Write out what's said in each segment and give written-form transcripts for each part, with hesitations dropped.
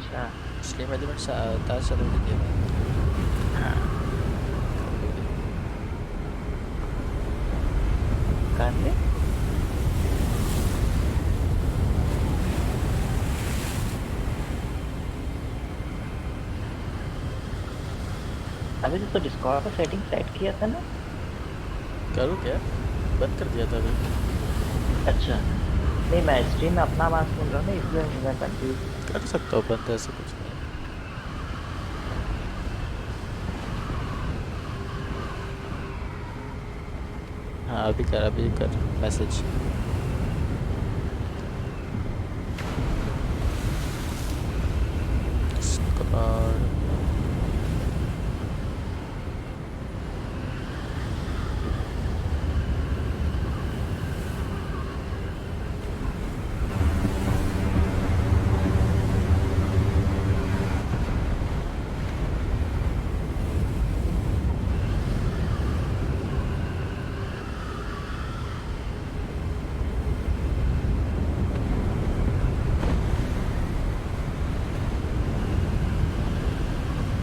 अच्छा। Stream elements आता चलो ठीक है। हाँ, कर ले। अभी तो डिस्कॉर्ड का सेटिंग सेट किया था ना? करूँ क्या? बंद कर दिया था अभी। अच्छा, नहीं मैं स्ट्रीम में अपना आवाज सुन रहा हूँ ना, इसलिए मैं कंफ्यूज। कर सकता हूँ बंद, ऐसा कुछ नहीं है। हाँ अभी कर मैसेज। डिस्कॉर्ड।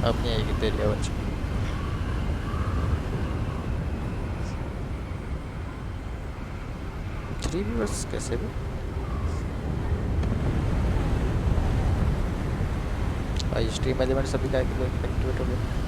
अब नहीं आएगी तेरी आवाज। थ्री व्यूअर्स कैसे भी? भाई स्ट्रीम एलिमेंट सभी का एक्टिवेट हो गया।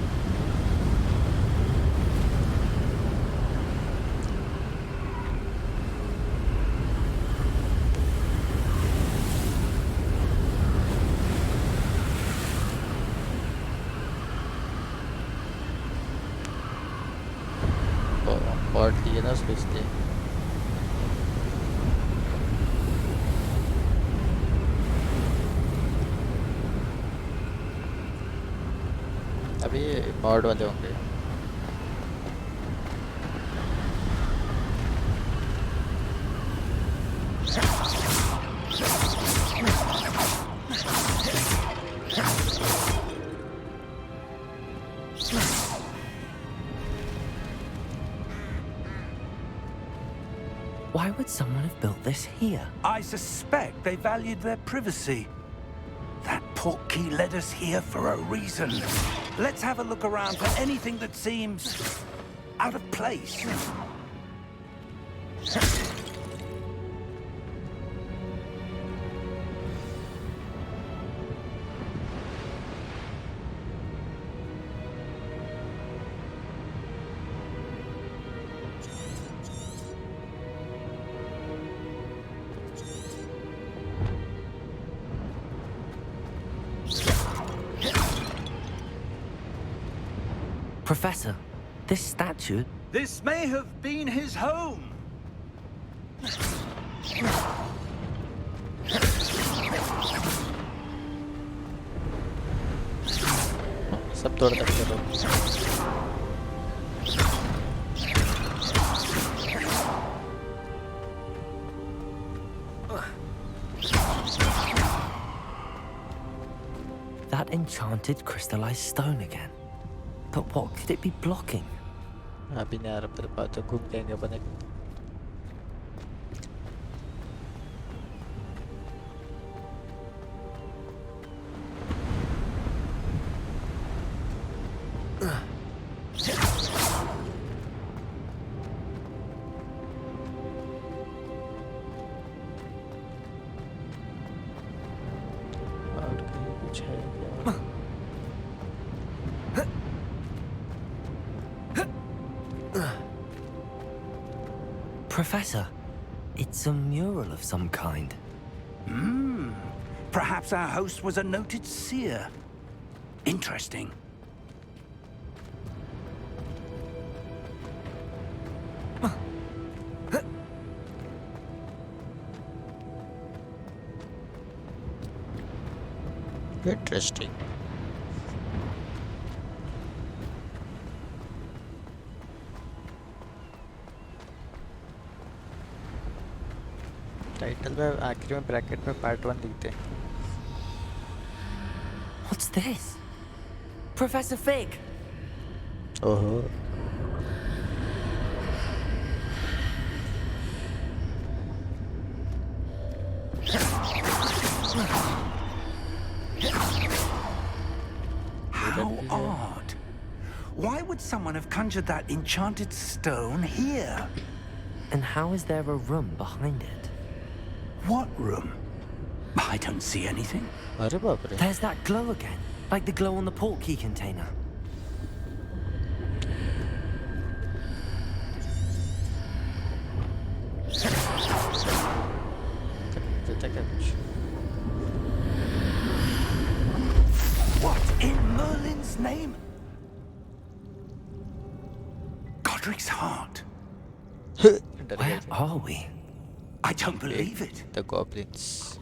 पॉट लिए ना उसको इसलिए। अभी मॉड वाले होंगे। Why would someone have built this here? I suspect they valued their privacy. That portkey led us here for a reason. Let's have a look around for anything that seems out of place. Professor, this statue... This may have been his home. सब तोड़ तक करो। That enchanted crystallized stone again. But what could it be blocking? अभी नहीं आ रहा मेरे पास, तो घूम जाएंगे अपन। और कहीं कुछ है क्या? Professor, it's a mural of some kind. Perhaps our host was a noted seer. Interesting. Interesting. Title में आखिर में ब्रैकेट में पार्ट 1 लिखते हैं। What's this? Professor Fig! ओहो। odd. Why would someone have conjured that enchanted stone here? And how is there a room behind it? What room? I don't see anything. अरे बाप रे There's that glow again, like the glow on the portkey container. What in Merlin's name? Godric's heart. डर Where गए थे are we? I don't believe it. the goblins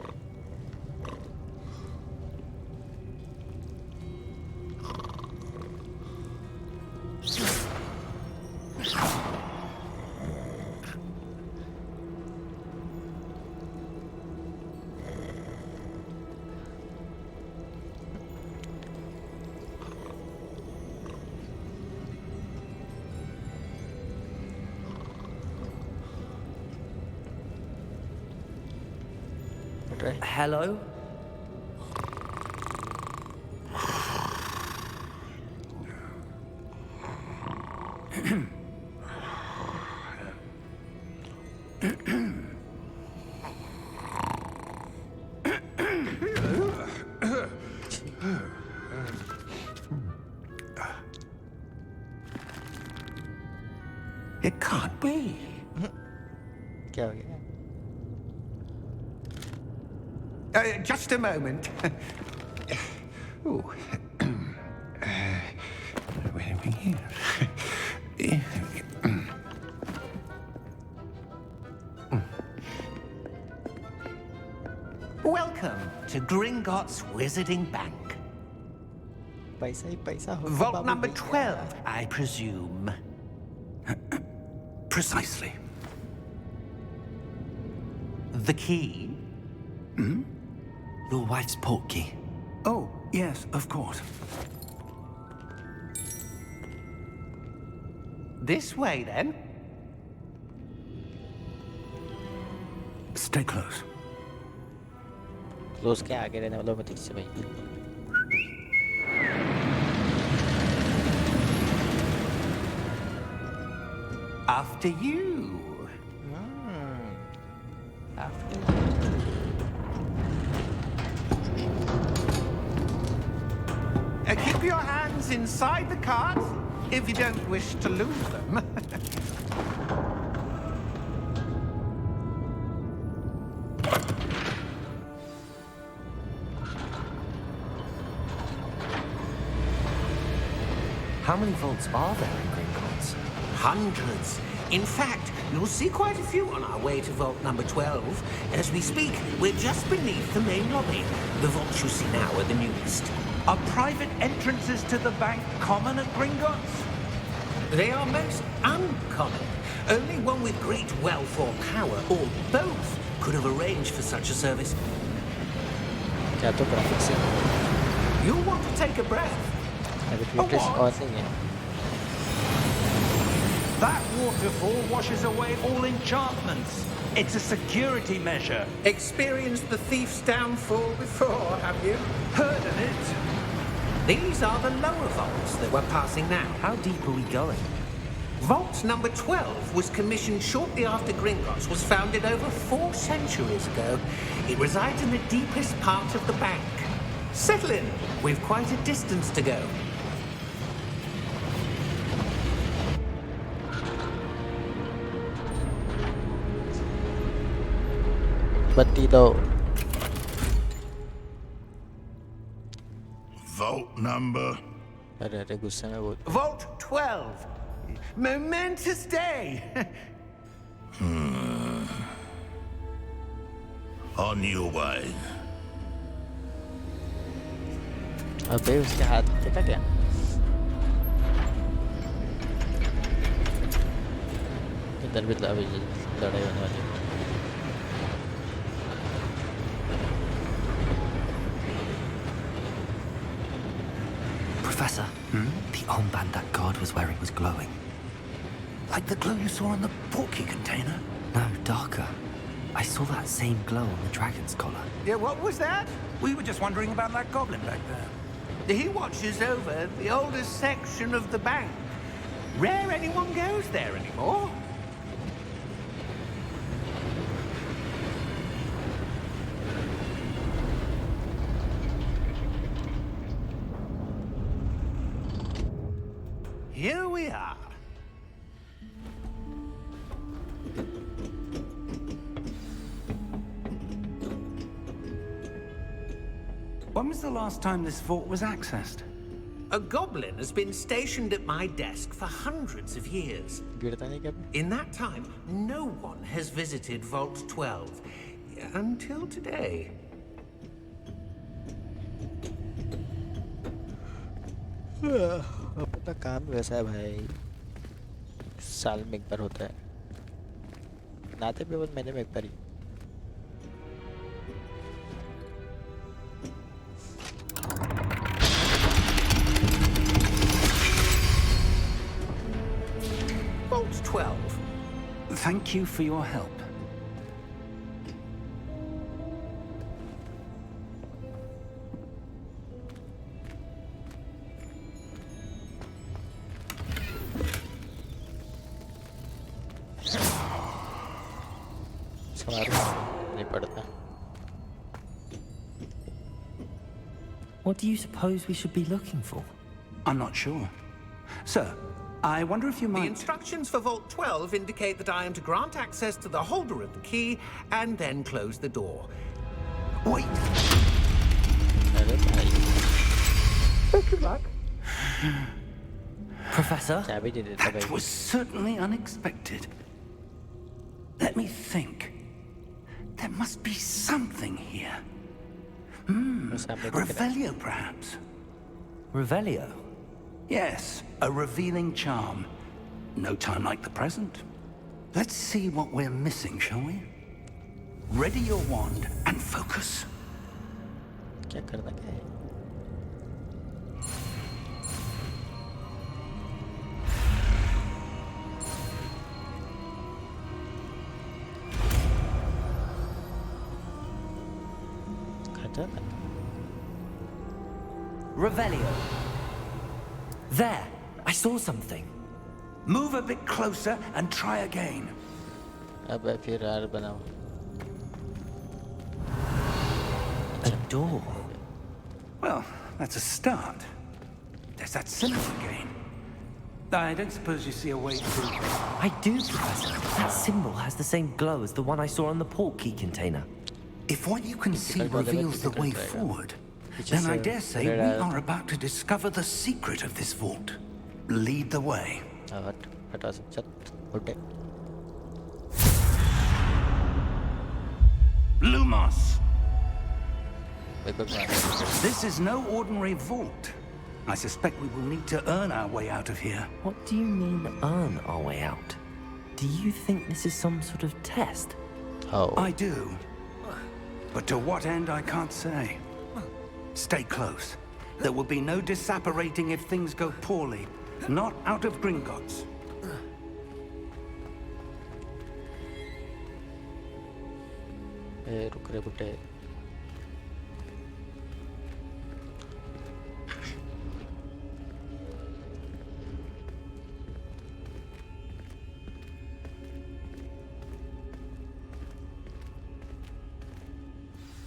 right Hello? It can't be. क्या हो गया Just a moment. Ooh. Where are we here? Welcome to Gringotts Wizarding Bank. पैसा ही पैसा होगा Vault बाबू number भैया। 12, I presume. Precisely. The key? Your wife's portkey. Oh, yes, of course. This way, then. Stay close. Close के आगे रहने वालों में ठीक से भाई After you. Keep your hands inside the cart if you don't wish to lose them. How many vaults are there in Gringotts? Hundreds. In fact, you'll see quite a few on our way to vault number 12. As we speak, we're just beneath the main lobby. The vaults you see now are the newest. Are private entrances to the bank common at Gringotts? They are most uncommon. Only one with great wealth or power, or both, could have arranged for such a service. क्या तो graphics है You'll want to take a breath. अभी filters what? और नहीं है That waterfall washes away all enchantments. It's a security measure. Experienced the thief's downfall before, have you? Heard of it? These are the lower vaults that we're passing now. How deep are we going? Vault number 12 was commissioned shortly after Gringotts was founded over 4 centuries ago. It resides in the deepest part of the bank. Settle in. We've quite a distance to go. बत्ती दो Vault number. अरे अरे गुस्से में बोल Vault 12. Momentous day. On your way. अबे उसके हाथ देखा क्या इधर भी अभी लड़ाई होने वाली है Professor, the armband that guard was wearing was glowing. Like the glow you saw on the portkey container? No, darker. I saw that same glow on the dragon's collar. Yeah, what was that? We were just wondering about that goblin back there. He watches over the oldest section of the bank. Rare anyone goes there anymore. Here we are. When was the last time this vault was accessed? A goblin has been stationed at my desk for hundreds of years. गिरता नहीं क्या? In that time, no one has visited Vault 12. Until today. अपना काम वैसा है भाई, साल में एक बार होता है, नाते भी बहुत महीने में एक बार ही। Vault 12. Thank you for your help. नहीं पड़ता। What do you suppose we should be looking for? I'm not sure. Sir, I wonder if you The might... instructions for Vault 12 indicate that I am to grant access to the holder of the key and then close the door. Wait! अरे भाई, Good luck. Professor? चाबी दे देता That भाई। was certainly unexpected. Let me think. There must be something here. वो सामने दिख रहा है। Revelio, perhaps? Revelio? Yes, a revealing charm. No time like the present. Let's see what we're missing, shall we? Ready your wand and focus. क्या करना क्या है? खतरनाक। Revelio. There! I saw something. Move a bit closer and try again. अब फिर are बनाओ। A door. Well, that's a start. There's that symbol again. I don't suppose you see a way through. I do, Professor. That symbol has the same glow as the one I saw on the port key container. If what you can see Difficult reveals the way difficult, forward, Which then is, I dare say we red are about to discover the secret of this vault. Lead the way. हटा सकता उठे। Lumos! मेरे को मार। This is no ordinary vault. I suspect we will need to earn our way out of here. What do you mean, earn our way out? Do you think this is some sort of test? Oh, I do. But to what end, I can't say. Stay close. There will be no disapparating if things go poorly. Not out of Gringotts. रुक रे बुटे।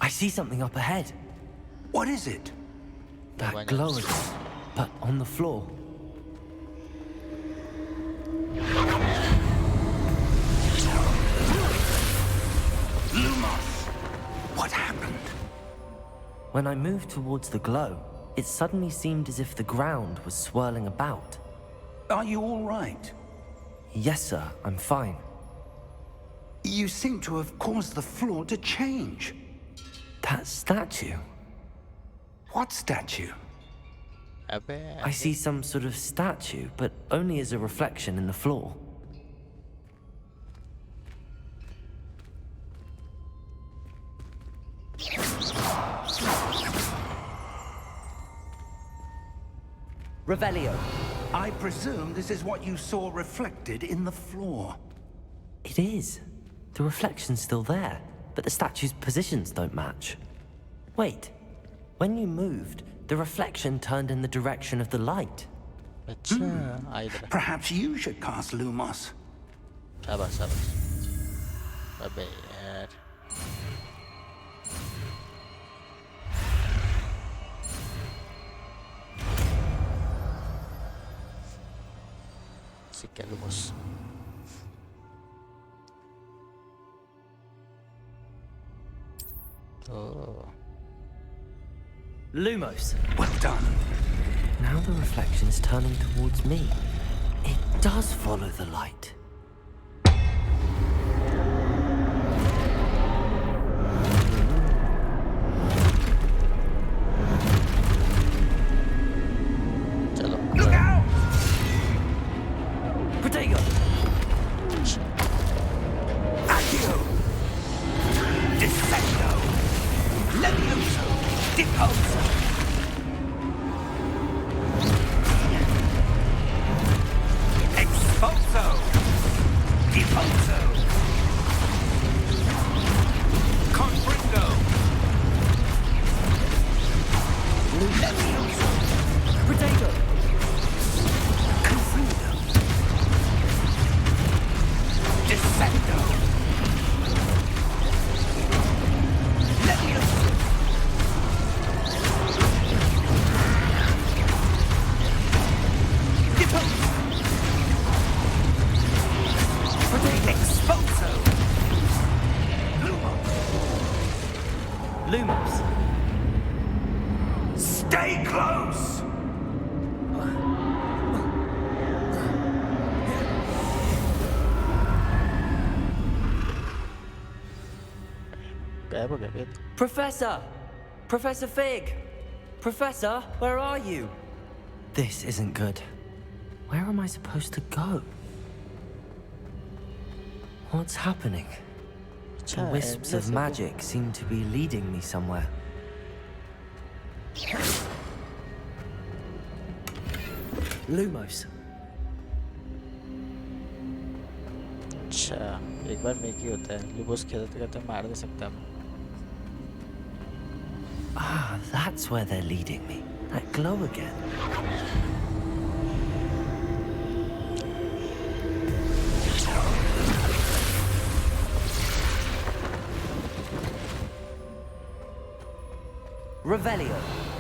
I see something up ahead. What is it? That glow again, but on the floor. Lumos! What happened? When I moved towards the glow, it suddenly seemed as if the ground was swirling about. Are you all right? Yes, sir, I'm fine. You seem to have caused the floor to change. That statue. What statue? अबे I see some sort of statue, but only as a reflection in the floor. Revelio. I presume this is what you saw reflected in the floor. It is. The reflection's still there, but the statue's positions don't match. Wait, when you moved, The reflection turned in the direction of the light. अच्छा आ इधर Perhaps you should cast Lumos. शाबाश शाबाश अबे यार Lumos. Oh. Lumos. Well done. Now the reflection's turning towards me. It does follow the light. चलो Look out! Protego! Accio! Descendo! Levioso! Deposo! Expulso! Deposo! Confringo! Levioso! Protego! Confringo! Descendo! Levioso! Deposo! Expulso! Lumos! Lumos. Stay close! गायब हो गया फिर Professor! Professor Fig! Professor, where are you? This isn't good. Where am I supposed to go? What's happening? The अच्छा wisps endless of है वो। magic seem to be leading me somewhere. Lumos. अच्छा एक बार make ही होता है लुबोस खेलते खेलते मार दे सकता है Ah, that's where they're leading me. That glow again. Revelio.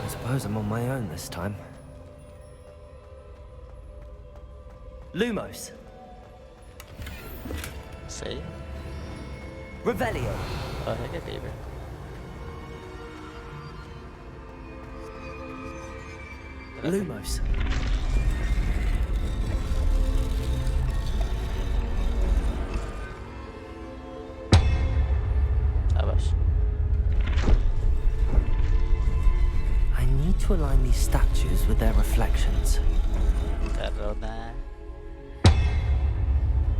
I suppose I'm on my own this time. Lumos. सही Revelio. और है क्या कहीं पे Lumos. शाबाश I need to align these statues with their reflections. कर रहा हूँ ना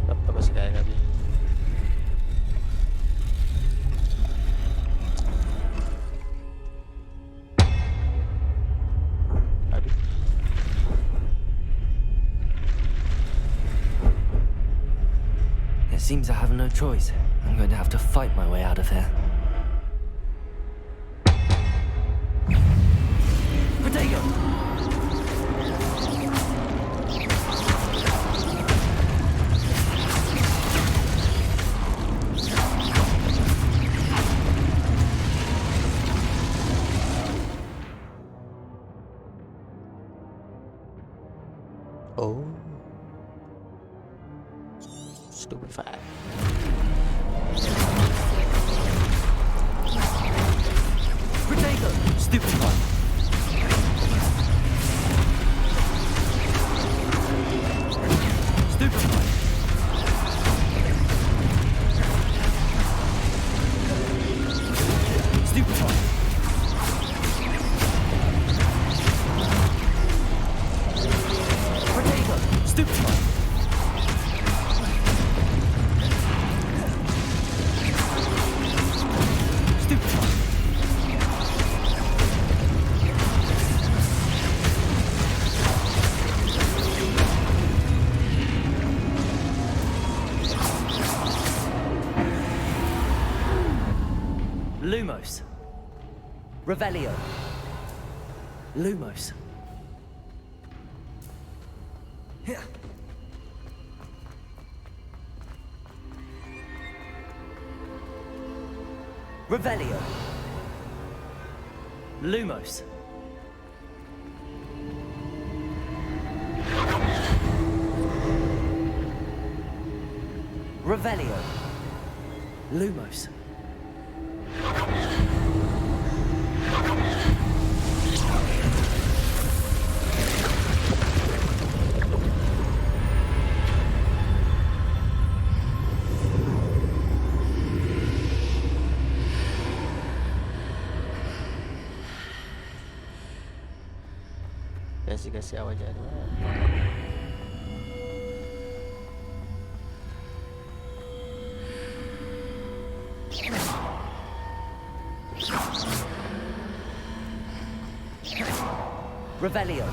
पापा को सिखाएगा भी अभी It seems I have no choice. I'm going to have to fight my way out of here. Protego! oh stupefied Protego! Stupefy! Stupefy! Stupefy! Protego! Stupefy! Stupefy! Lumos. Revelio. Lumos. Revelio. Lumos. Revelio. Lumos. कैसी कैसी आवाज आ रही है Revelio.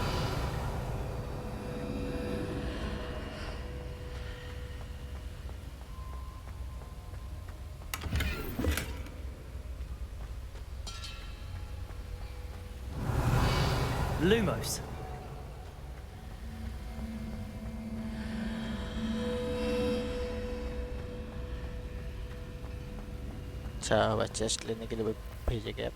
Lumos. अच्छा अब chest लेने के लिए भेजे गए आप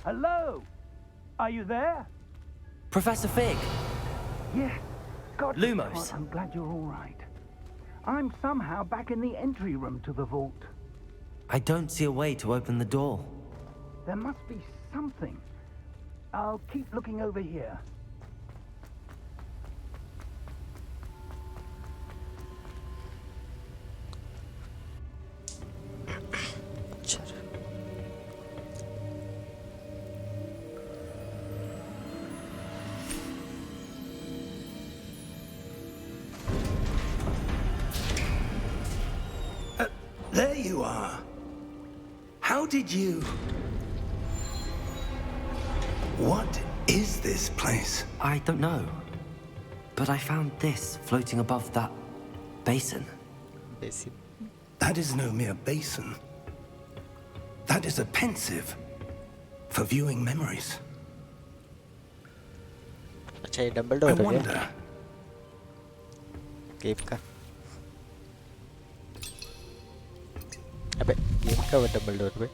Hello? Are you there? Professor Fig. Yes. God, Lumos. God, I'm glad you're all right. I'm somehow back in the entry room to the vault. I don't see a way to open the door. There must be something. I'll keep looking over here. There you are. How did you... What is this place? I don't know. But I found this floating above that basin. Basin That is no mere basin. That is a pensive for viewing memories. अच्छा ये I Dumbledore हो गया wonder. Game का अबे game का वो Dumbledore पे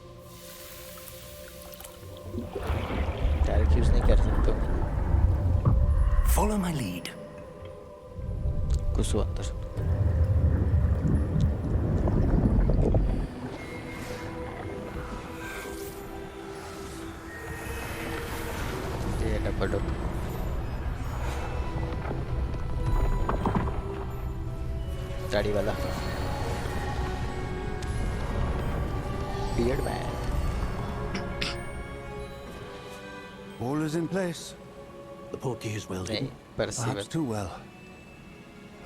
direct use नहीं कर सकते हो Follow my lead. घुसो अंदर ये डम्बलडोर दाढ़ी वाला beard man All is in place. The portkey is welded. नहीं perceiver Perhaps too well.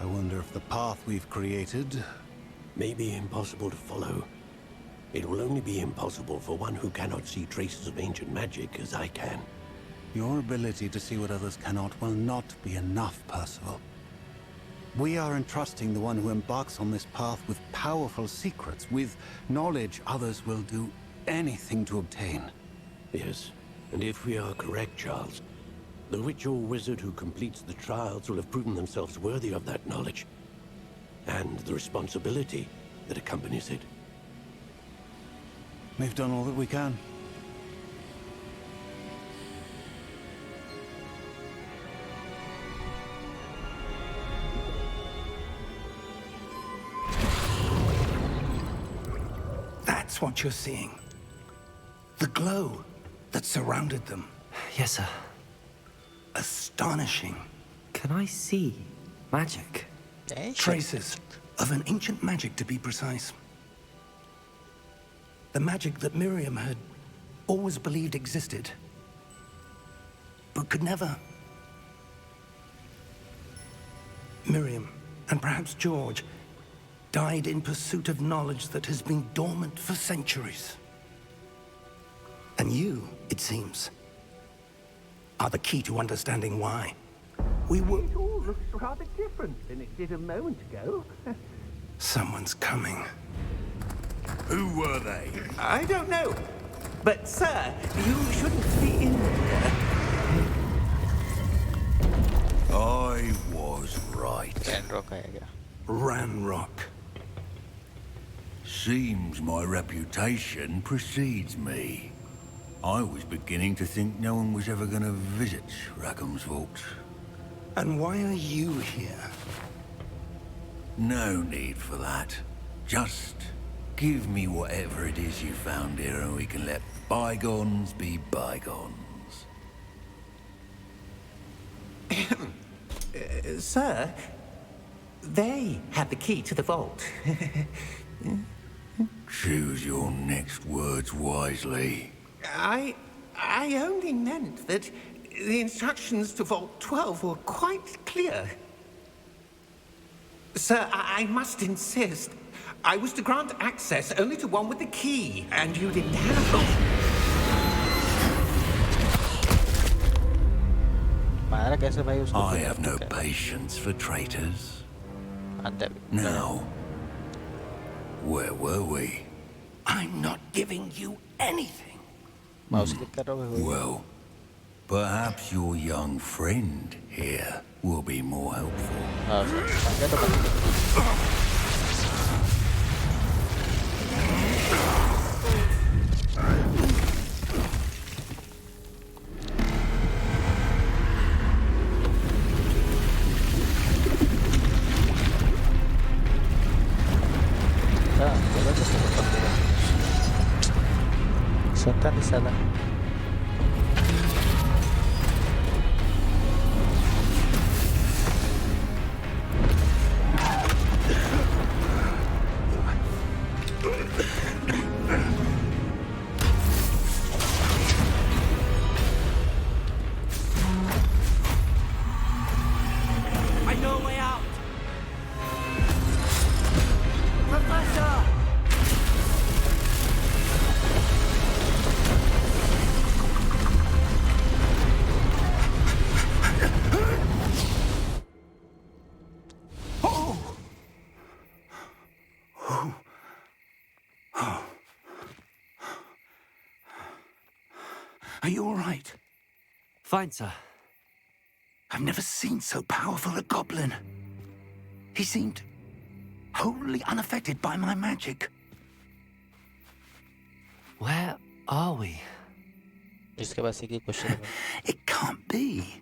I wonder if the path we've created... May be impossible to follow. It will only be impossible for one who cannot see traces of ancient magic as I can. Your ability to see what others cannot will not be enough, Percival. We are entrusting the one who embarks on this path with powerful secrets, with knowledge others will do anything to obtain. Yes, and if we are correct, Charles, the witch or wizard who completes the trials will have proven themselves worthy of that knowledge, and the responsibility that accompanies it. We've done all that we can. That's what you're seeing. The glow that surrounded them. Yes, sir. Astonishing. Can I see magic? Traces of an ancient magic, to be precise. The magic that Miriam had always believed existed, but could never. Miriam, and perhaps George, died in pursuit of knowledge that has been dormant for centuries. And you, it seems, are the key to understanding why. We will... It all looks rather different than it did a moment ago. Someone's coming. Who were they? I don't know. But, sir, you shouldn't be in here. I was right. Ranrock आएगा. Ranrock. Seems my reputation precedes me. I was beginning to think no one was ever going to visit Rackham's vault. And why are you here? No need for that. Just give me whatever it is you found here and we can let bygones be bygones. Sir, they had the key to the vault. Choose your next words wisely. I only meant that the instructions to Vault 12 were quite clear. Sir, I must insist. I was to grant access only to one with the key, and you didn't have it. मारा कैसे भाई उसको? I have no patience for traitors. Now, where were we? I'm not giving you anything. Mouse click कर रहा हूँ. Well, perhaps your young friend here will be more helpful. Suelta mi sala. I know a way out! Professor! Are you all right? Fine, sir. I've never seen so powerful a goblin. He seemed wholly unaffected by my magic. Where are we? इसके बाद एक ही question है. It can't be.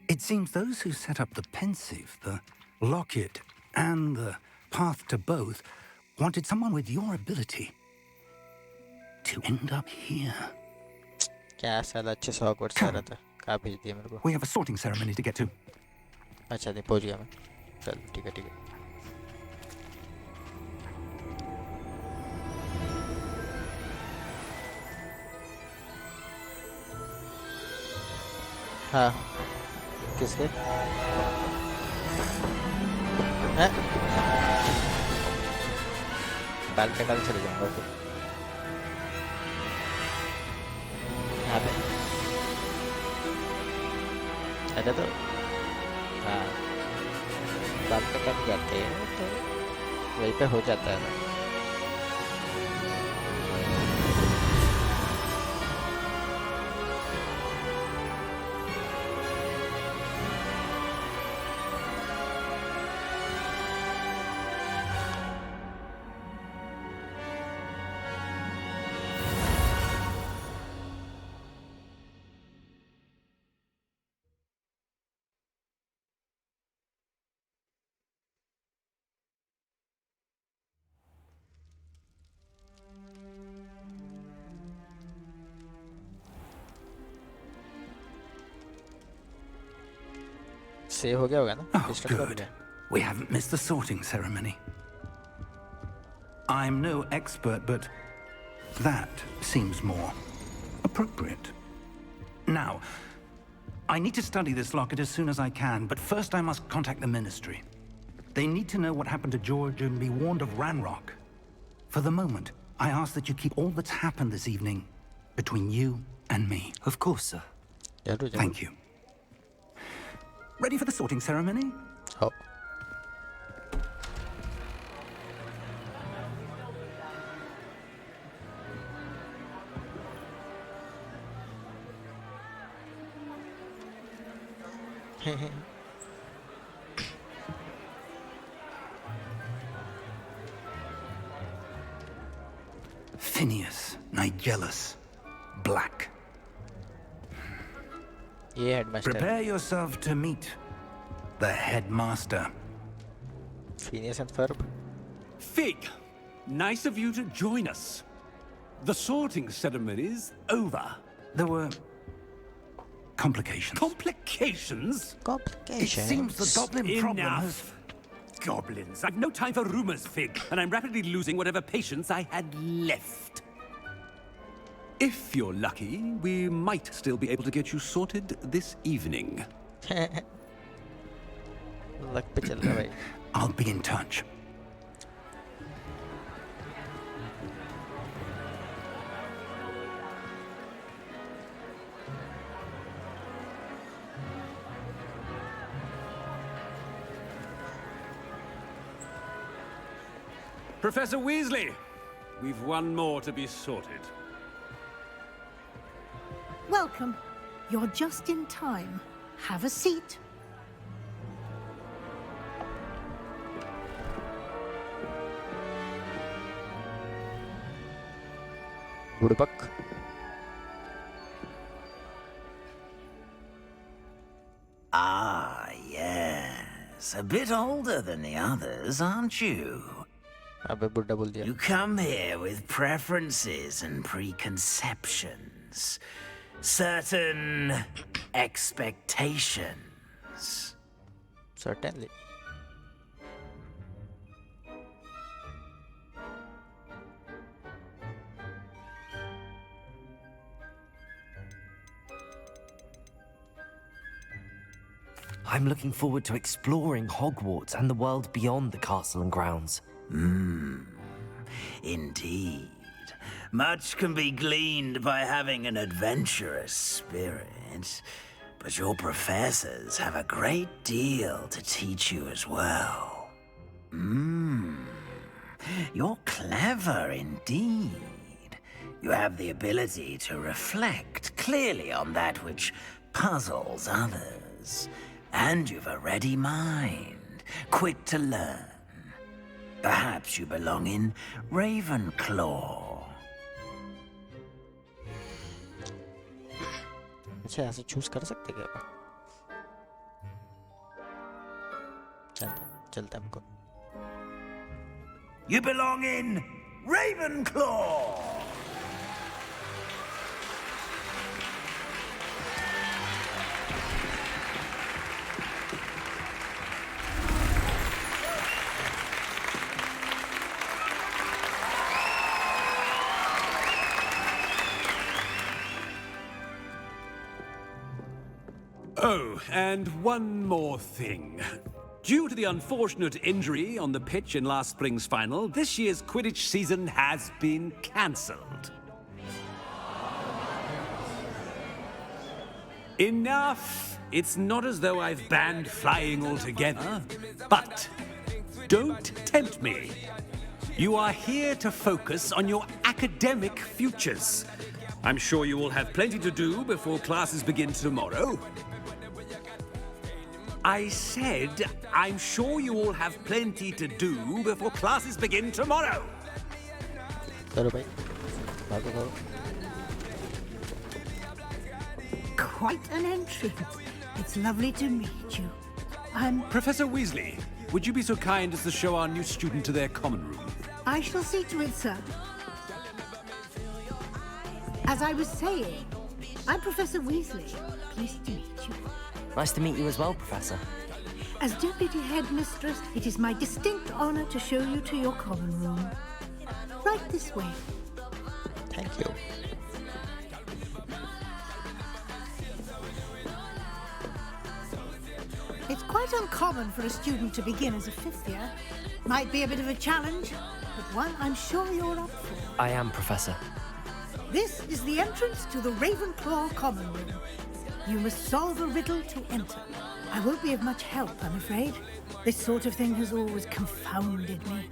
It seems those who set up the pensive, the locket, and the path to both wanted someone with your ability to end up here. क्या साला अच्छे से hogwarts आ रहा था. कहाँ भेज दिया मेरे को? We have a sorting ceremony to get to. अच्छा नहीं पहुँच गया मैं. चल ठीक है ठीक है. हाँ किसके? हैं? बाल पे कल चले जाऊँगा फिर. यहाँ पे. अरे तो हाँ बाल पे कट जाते हैं तो वहीं पे हो जाता है ना. सेव हो गया होगा ना? Oh, डिस्टर्ब कर good. दिया. We haven't missed the sorting ceremony. I'm no expert, but that seems more appropriate. Now, I need to study this locket as soon as I can, but first I must contact the Ministry. They need to know what happened to George and be warned of Ranrock. For the moment, I ask that you keep all that's happened this evening between you and me. Of course, sir. जरूर जरूर. Thank you. Ready for the sorting ceremony? हो. Phineas, Nigellus, Black. ये headmaster. Prepare yourself to meet the headmaster. Phineas and Ferb. Fig, nice of you to join us. The sorting ceremony's over. There were complications. Complications? Complication. It seems the goblin problem has... Enough. Goblins. I've no time for rumors, Fig, and I'm rapidly losing whatever patience I had left. If you're lucky, we might still be able to get you sorted this evening. Luck पे चल रहा है भाई. I'll be in touch. Professor Weasley, we've one more to be sorted. Welcome. You're just in time. Have a seat. बुड़बक. Ah, yes. A bit older than the others, aren't you? अबे बुड्ढा बोल दिया. You come here with preferences and preconceptions. Certain expectations. Certainly. I'm looking forward to exploring Hogwarts and the world beyond the castle and grounds. Indeed. Much can be gleaned by having an adventurous spirit, but your professors have a great deal to teach you as well. You're clever indeed. You have the ability to reflect clearly on that which puzzles others. And you've a ready mind, quick to learn. Perhaps you belong in Ravenclaw. अच्छा ऐसे choose कर सकते क्या? चलता हमको. You belong in Ravenclaw! Oh, and one more thing. Due to the unfortunate injury on the pitch in last spring's final, this year's Quidditch season has been cancelled. Enough! It's not as though I've banned flying altogether, but don't tempt me. You are here to focus on your academic futures. I'm sure you will have plenty to do before classes begin tomorrow. I said, I'm sure you all have plenty to do before classes begin tomorrow. करो भाई. भागो भागो. Quite an entrance. It's lovely to meet you. I'm... Professor Weasley, would you be so kind as to show our new student to their common room? I shall see to it, sir. As I was saying, I'm Professor Weasley. Pleased to meet you. Nice to meet you as well, Professor. As Deputy Headmistress, it is my distinct honor to show you to your common room. Right this way. Thank you. It's quite uncommon for a student to begin as a fifth year. Might be a bit of a challenge, but one I'm sure you're up for. I am, Professor. This is the entrance to the Ravenclaw common room. You must solve a riddle to enter. I won't be of much help, I'm afraid. This sort of thing has always confounded me.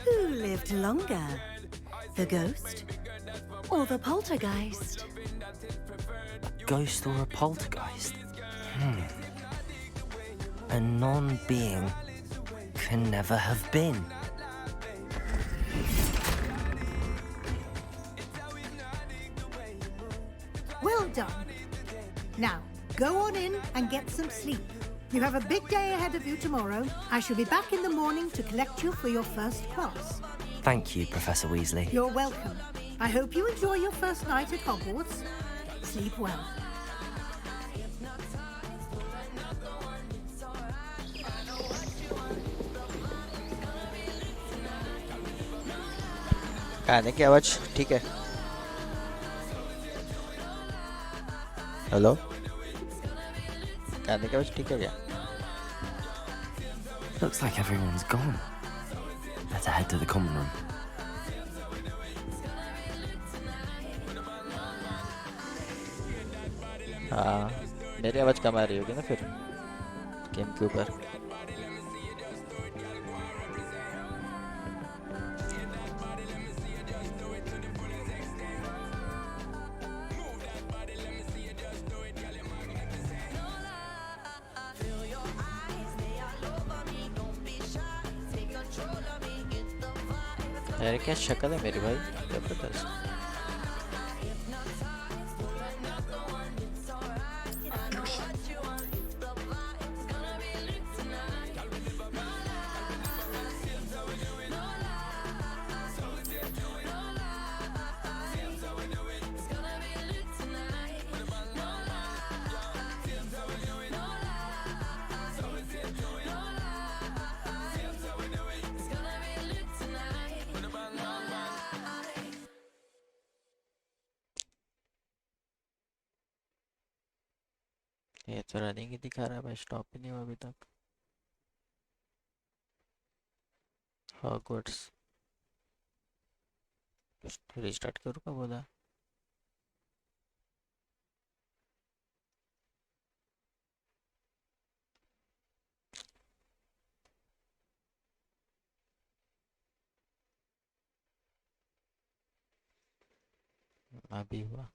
Who lived longer? The ghost or the poltergeist? A ghost or a poltergeist? A non-being can never have been. Well done. Now, go on in and get some sleep. You have a big day ahead of you tomorrow. I shall be back in the morning to collect you for your first class. Thank you, Professor Weasley. You're welcome. I hope you enjoy your first night at Hogwarts. Sleep well. गाने की आवाज ठीक है? Hello? गाने की आवाज ठीक है क्या? Looks like everyone's gone. Better head to the common room. हाँ, मेरी आवाज कम आ रही होगी ना फिर गेम के ऊपर. यार क्या शक्ल है मेरी भाई, जबरदस्त. ये तो रनिंग ही दिखा रहा है भाई, स्टॉप ही नहीं हुआ अभी तक. हॉगवर्ट्स रिस्टार्ट करूँ का बोला. अभी हुआ.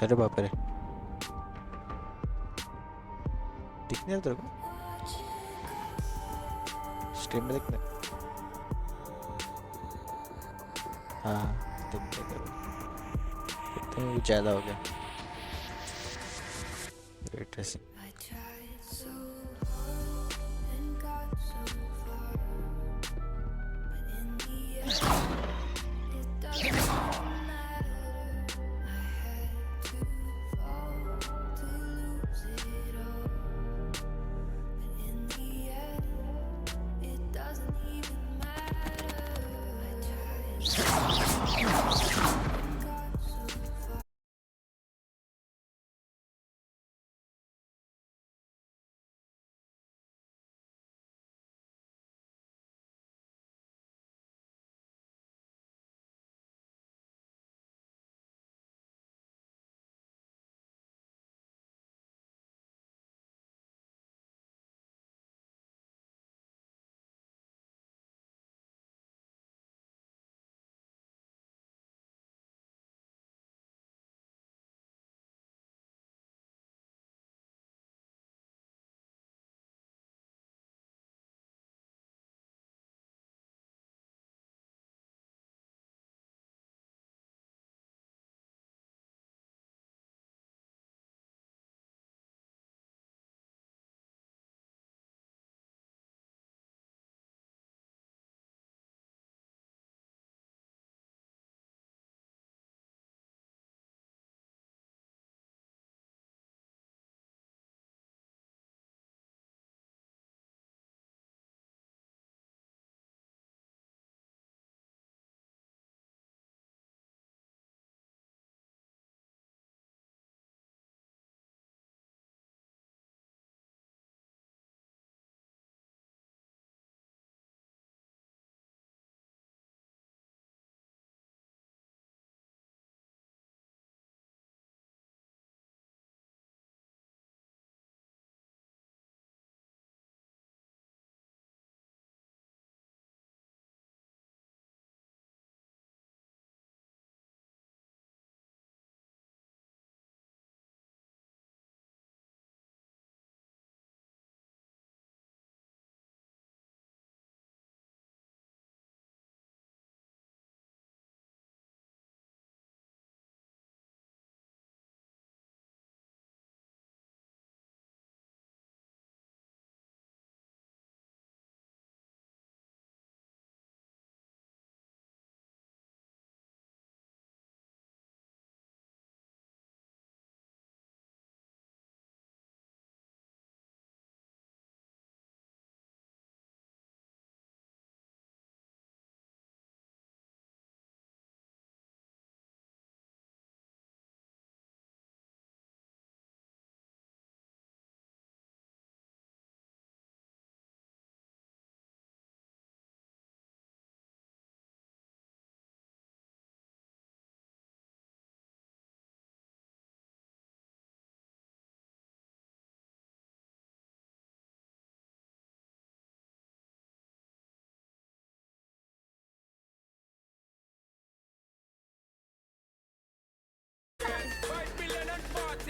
अरे बाप रे, दिख नहीं रहा तेरे को? स्ट्रीम में दिखना। हाँ दिखने का तो ज़्यादा हो गया। रेट्रेसिंग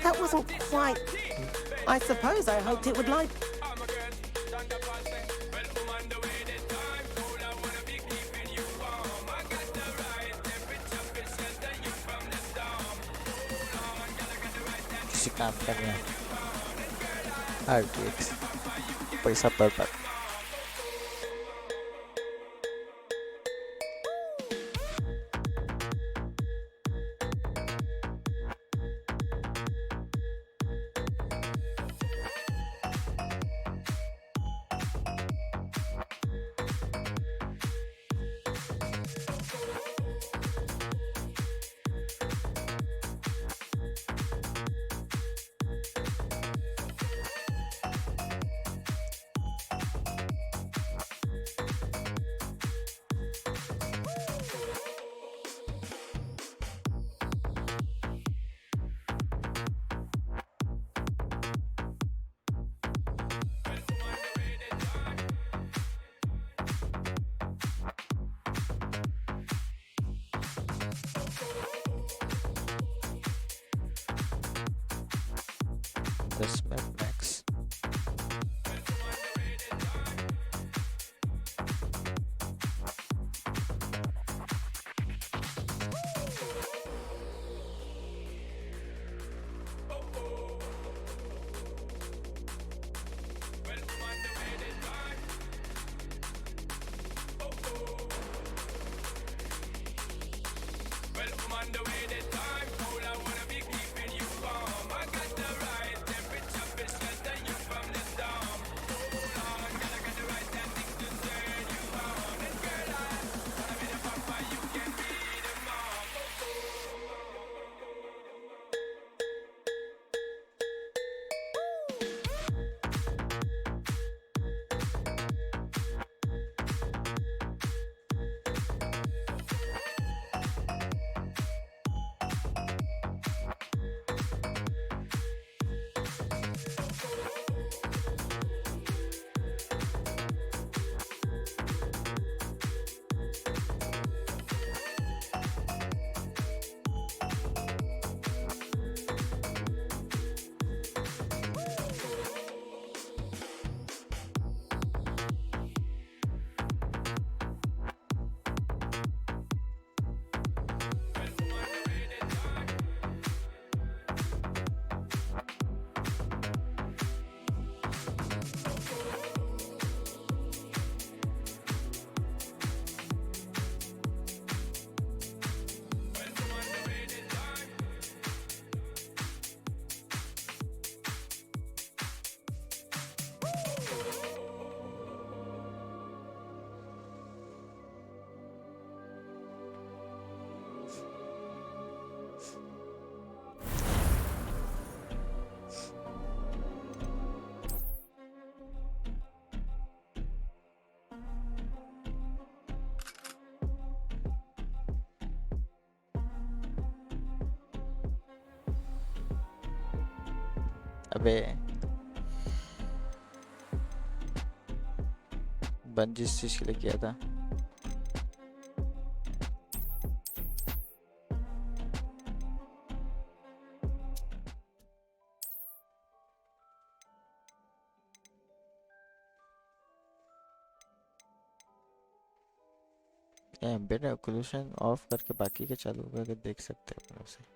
That wasn't quite... I suppose I hoped it would like... किसी काम का नहीं है। RTX पैसा बर्बाद। 10 मिनट मैक्स। अबे बंद जिस चीज के लिए किया था। एम्बेड ओक्लूशन ऑफ करके बाकी के चालू करके देख सकते हैं अपन उसे।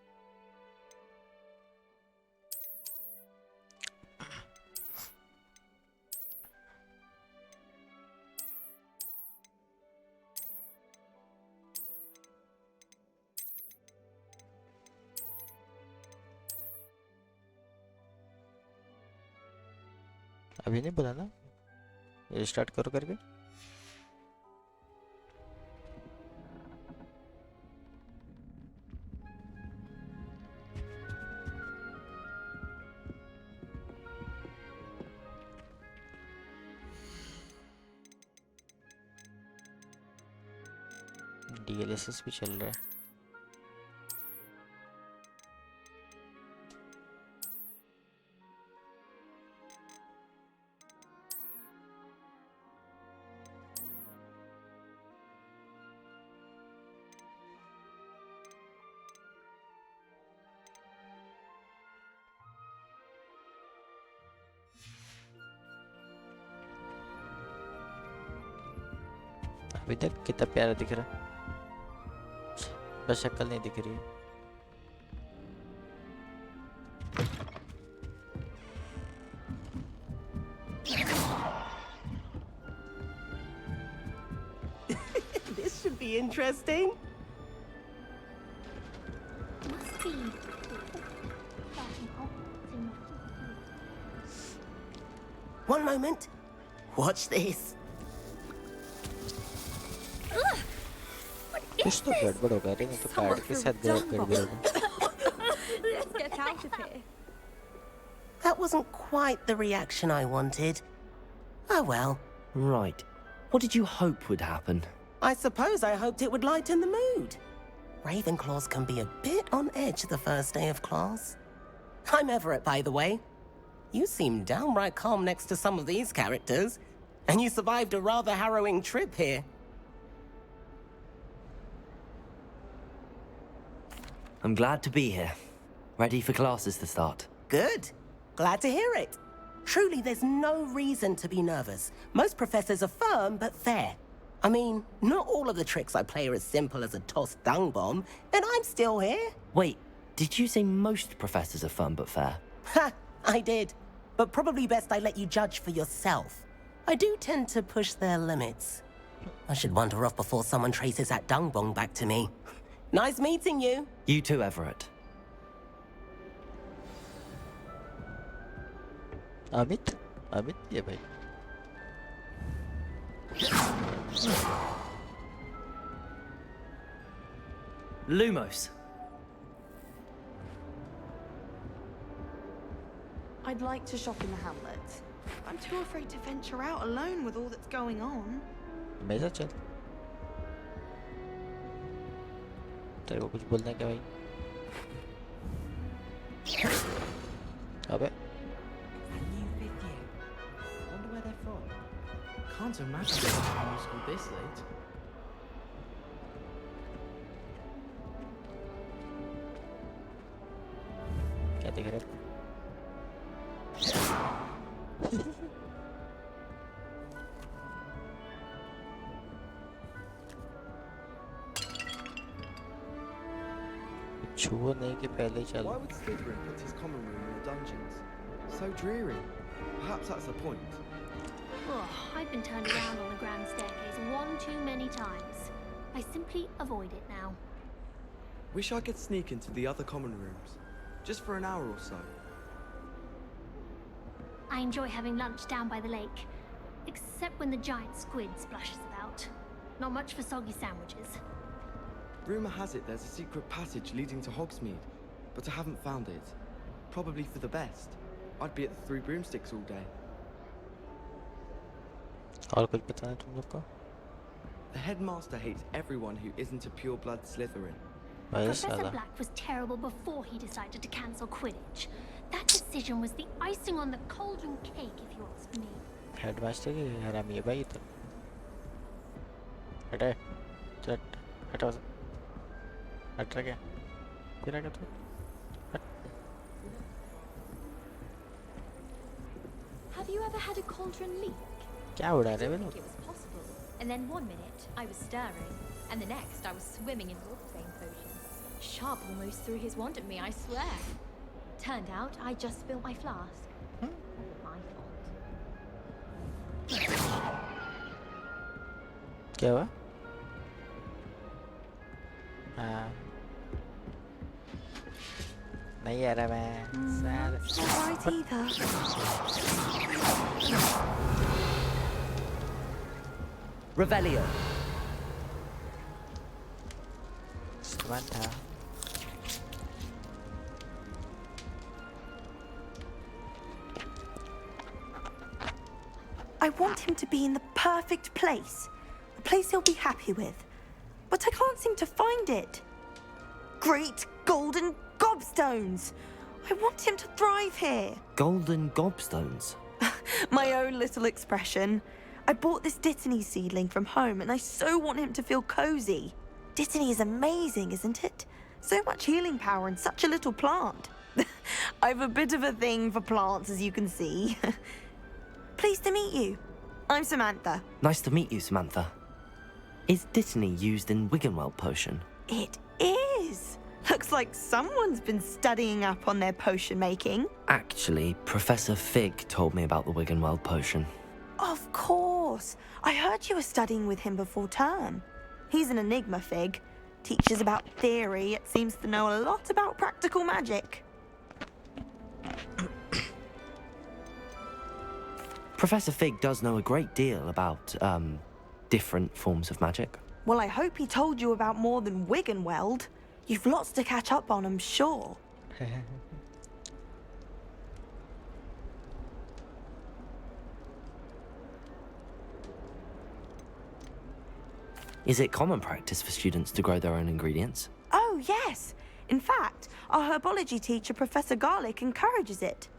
अभी नहीं बोला ना रिस्टार्ट करो करके। डीएलएसएस भी चल रहा है। अभी तक कितना प्यारा दिख रहा है, बस शक्ल नहीं दिख रही है। This should be interesting. Must be. One moment. Watch this. कुछ तो गड़बड़ होगा रे, नहीं तो कार्ड के साथ गड़बड़ होगा। Let's get out of here. That wasn't quite the reaction I wanted. Oh well. Right. What did you hope would happen? I suppose I hoped it would lighten the mood. Ravenclaws can be a bit on edge the first day of class. I'm Everett, by the way. You seem downright calm next to some of these characters, and you survived a rather harrowing trip here. I'm glad to be here. Ready for classes to start. Good. Glad to hear it. Truly, there's no reason to be nervous. Most professors are firm but fair. I mean, not all of the tricks I play are as simple as a tossed dung bomb, and I'm still here. Wait, did you say most professors are firm but fair? Ha! I did. But probably best I let you judge for yourself. I do tend to push their limits. I should wander off before someone traces that dung bomb back to me. Nice meeting you. You too, Everett. Amit ये भाई Lumos. I'd like to shop in the hamlet. I'm too afraid to venture out alone with all that's going on. मेरे साथ चल तेरे को कुछ बोलना है क्या भाई अबे Wonder where they're from. Can't imagine they're in primary school this late. क्या देख रहे हो छुओ नहीं कि पहले ही चल Why would Slytherin put his common room in the dungeons? So dreary. Perhaps that's the point. Oh, I've been turned around on the grand staircase one too many times. I simply avoid it now. Wish I could sneak into the other common rooms. Just for an hour or so. I enjoy having lunch down by the lake. Except when the giant squid splashes about. Not much for soggy sandwiches. Rumour has it there's a secret passage leading to Hogsmeade, but I haven't found it. Probably for the best. I'd be at the Three Broomsticks all day. और कुछ पता है तुम लोग को The headmaster hates everyone who isn't a pure-blood Slytherin. Professor Black was terrible before he decided to cancel Quidditch. That decision was the icing on the cauldron cake, if you ask me. Headmaster की हरामी है भाई तो हटे चट हटो हट रहा क्या फिर आ गया तू Have you ever had a cauldron leak? क्या उड़ा रहे हो It was possible. And then one minute I was stirring, and the next I was swimming in water-bane potion. Sharp almost threw his wand at me, I swear. Turned out I just spilled my flask. My fault. क्या हुआ हाँ नहीं आ रहा मैं Not right either. Revelio. Samantha. I want him to be in the perfect place. A place he'll be happy with. But I can't seem to find it. Great golden gobstones! I want him to thrive here. Golden gobstones. My own little expression. I bought this Dittany seedling from home and I so want him to feel cozy. Dittany is amazing, isn't it? So much healing power in such a little plant. I've a bit of a thing for plants, as you can see. Pleased to meet you. I'm Samantha. Nice to meet you, Samantha. Is Dittany used in Wiggenweld potion? It is. Looks like someone's been studying up on their potion making. Actually, Professor Fig told me about the Wiggenweld potion. Of course. I heard you were studying with him before term. He's an enigma, Fig. Teaches about theory, yet seems to know a lot about practical magic. Professor Fig does know a great deal about, different forms of magic. Well, I hope he told you about more than Wiggenweld. You've lots to catch up on, I'm sure. Is it common practice for students to grow their own ingredients? Oh, yes. In fact, our herbology teacher, Professor Garlick, encourages it.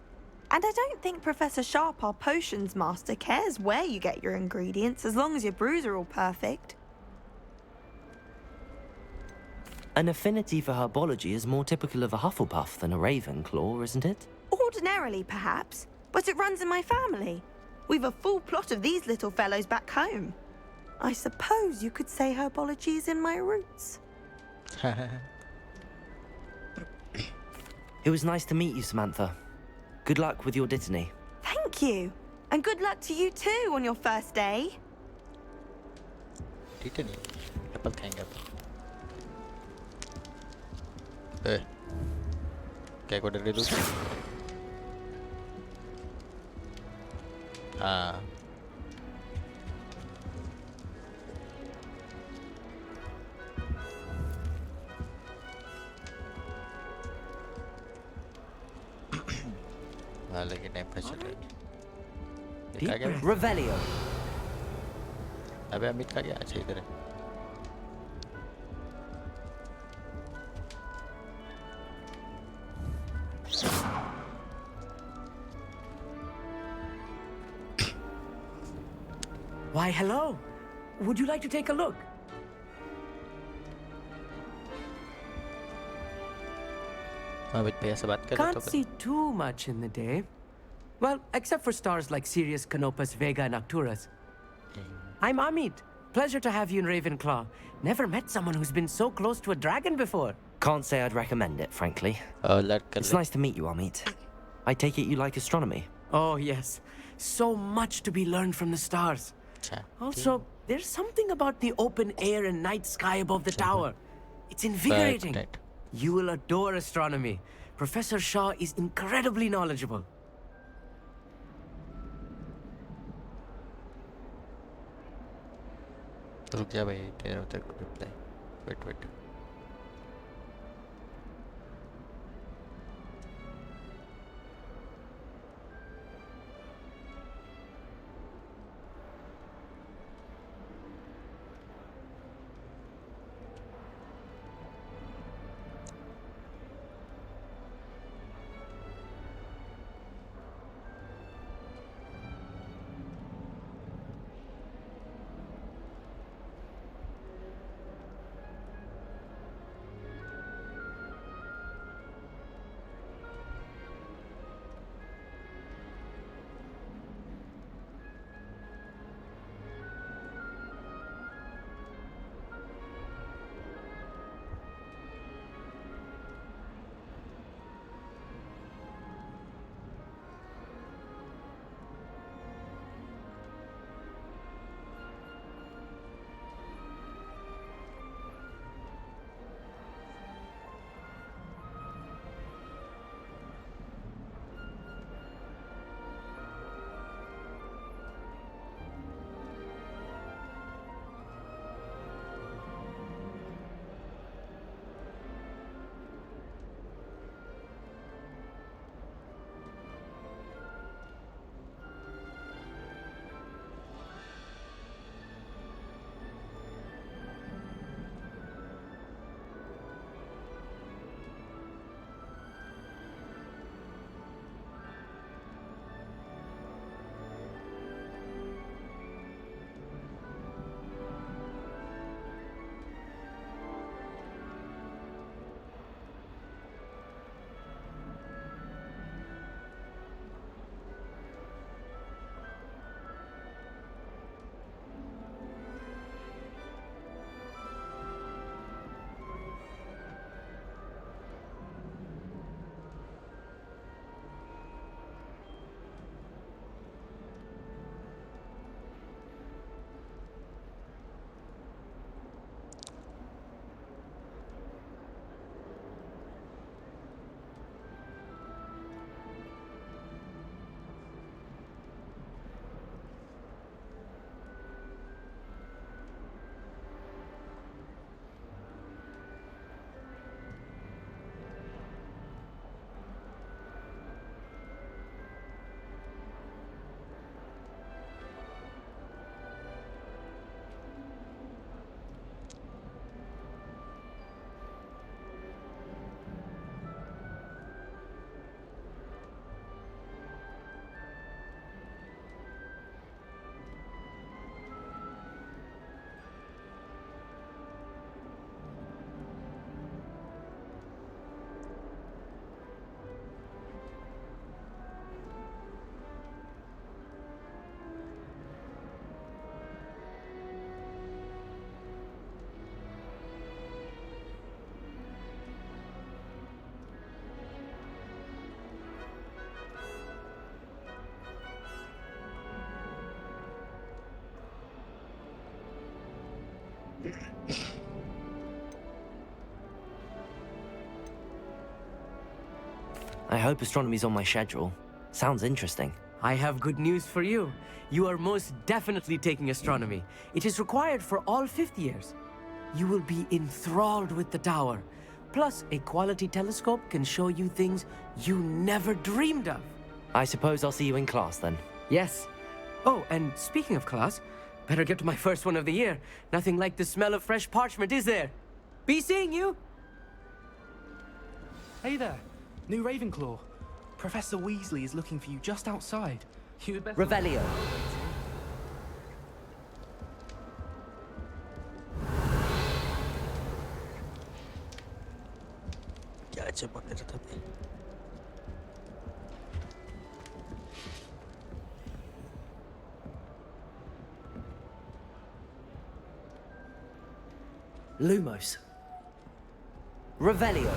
And I don't think Professor Sharp, our potions master, cares where you get your ingredients, as long as your brews are all perfect. An affinity for herbology is more typical of a Hufflepuff than a Ravenclaw, isn't it? Ordinarily, perhaps, but it runs in my family. We've a full plot of these little fellows back home. I suppose you could say herbology is in my roots. It was nice to meet you, Samantha. Good luck with your Dittany. Thank you. And good luck to you too on your first day. Dittany. Apple खाएंगे अब. क्या को डर दो? हाँ. हाँ लेकिन time पर चले. ये क्या Revelio. अबे अमित का क्या? अच्छा इधर है. Why, hello. Would you like to take a look? Amit भैया से बात कर रहे Can't see too much in the day. Well, except for stars like Sirius, Canopus, Vega, and Arcturus. I'm Amit. Pleasure to have you in Ravenclaw. Never met someone who's been so close to a dragon before. Can't say I'd recommend it, frankly. It's nice to meet you, Amit. I take it you like astronomy. Oh, yes. So much to be learned from the stars. Also, there's something about the open air and night sky above the tower. It's invigorating. You will adore astronomy. Professor Shaw is incredibly knowledgeable. रुक जा भाई तेरे उधर reply. Wait. I hope astronomy's on my schedule. Sounds interesting. I have good news for you. You are most definitely taking astronomy. It is required for all fifth years. You will be enthralled with the tower. Plus, a quality telescope can show you things you never dreamed of. I suppose I'll see you in class then. Yes. Oh, and speaking of class, better get to my first one of the year. Nothing like the smell of fresh parchment, is there? Be seeing you! Hey there, new Ravenclaw. Professor Weasley is looking for you just outside. You had better... Revelio. क्या चमक रहा था भाई? Lumos. Revelio.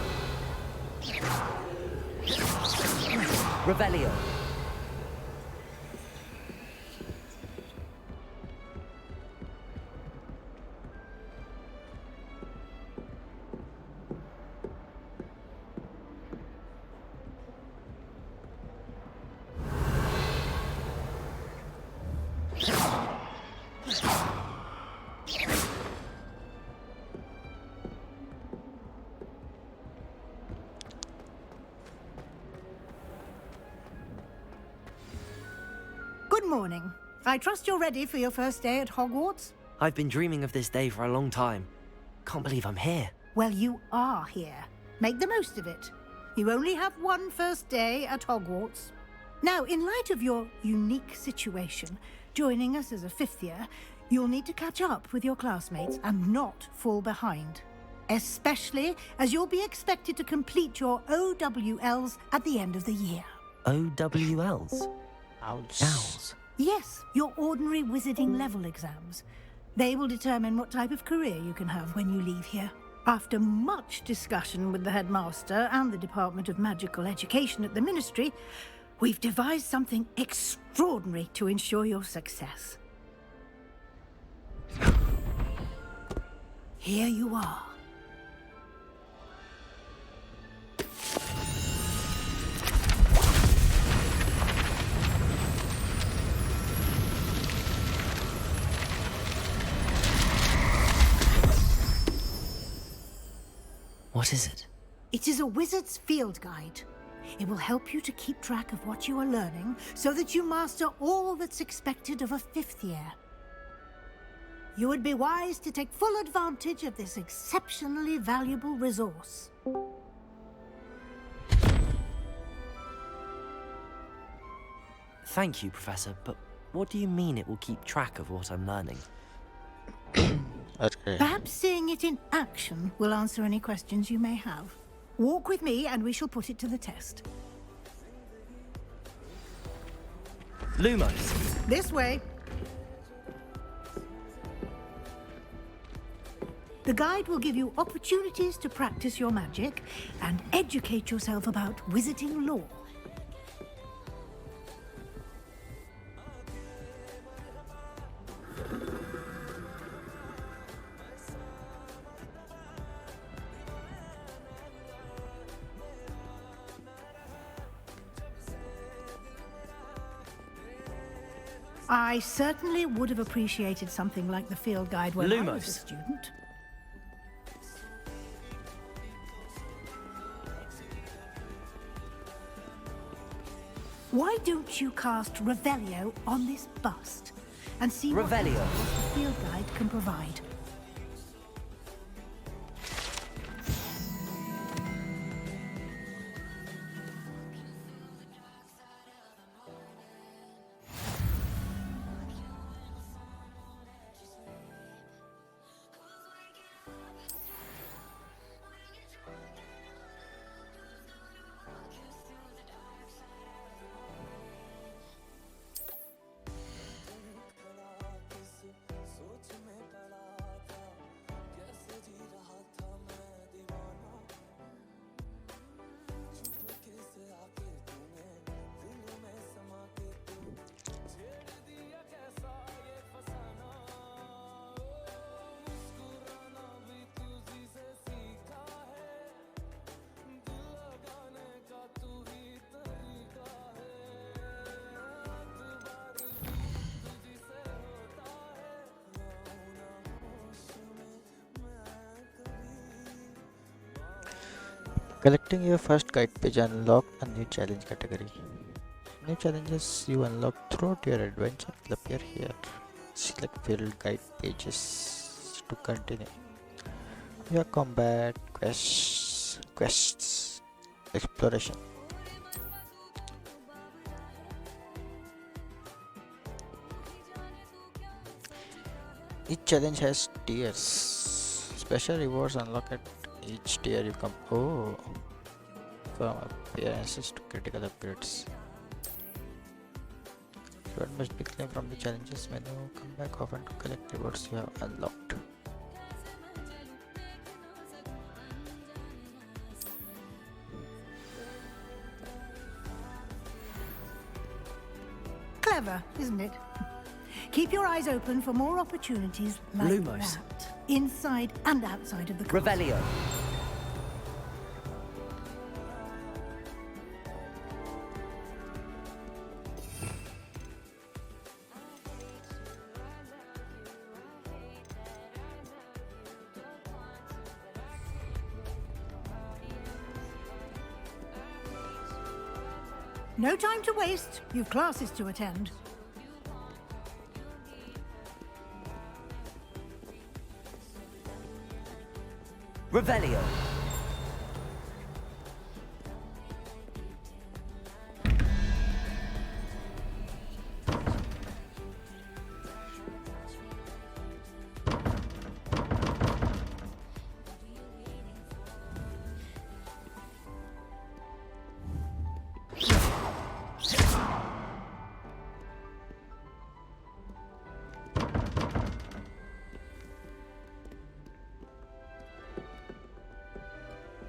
Revelio. Good morning. I trust you're ready for your first day at Hogwarts? I've been dreaming of this day for a long time. Can't believe I'm here. Well, you are here. Make the most of it. You only have one first day at Hogwarts. Now, in light of your unique situation, joining us as a fifth year, you'll need to catch up with your classmates and not fall behind. Especially as you'll be expected to complete your OWLs at the end of the year. OWLs? Owls. Yes, your ordinary wizarding level exams. They will determine what type of career you can have when you leave here. After much discussion with the headmaster and the Department of Magical Education at the Ministry, we've devised something extraordinary to ensure your success. Here you are. What is it? It is a wizard's field guide. It will help you to keep track of what you are learning so that you master all that's expected of a fifth year. You would be wise to take full advantage of this exceptionally valuable resource. Thank you, Professor, but what do you mean it will keep track of what I'm learning? Okay. Perhaps seeing it in action will answer any questions you may have. Walk with me and we shall put it to the test. Lumos. This way. The guide will give you opportunities to practice your magic and educate yourself about wizarding lore. I certainly would have appreciated something like the field guide when I was a student. Why don't you cast Revelio on this bust and see what Revelio. the field guide can provide? Collecting your first guide page unlock a new challenge category. New challenges you unlock throughout your adventure will appear here. Select filled guide pages to continue. Your combat, quests, exploration. Each challenge has tiers. Special rewards unlock at each tier you come. Oh, from appearances to critical upgrades. Reward must be claimed from the challenges menu. Come back often to collect rewards you have unlocked. Clever, isn't it? Keep your eyes open for more opportunities like Lumos. that, inside and outside of the castle. Revelio. No time to waste. You've classes to attend. Revelio.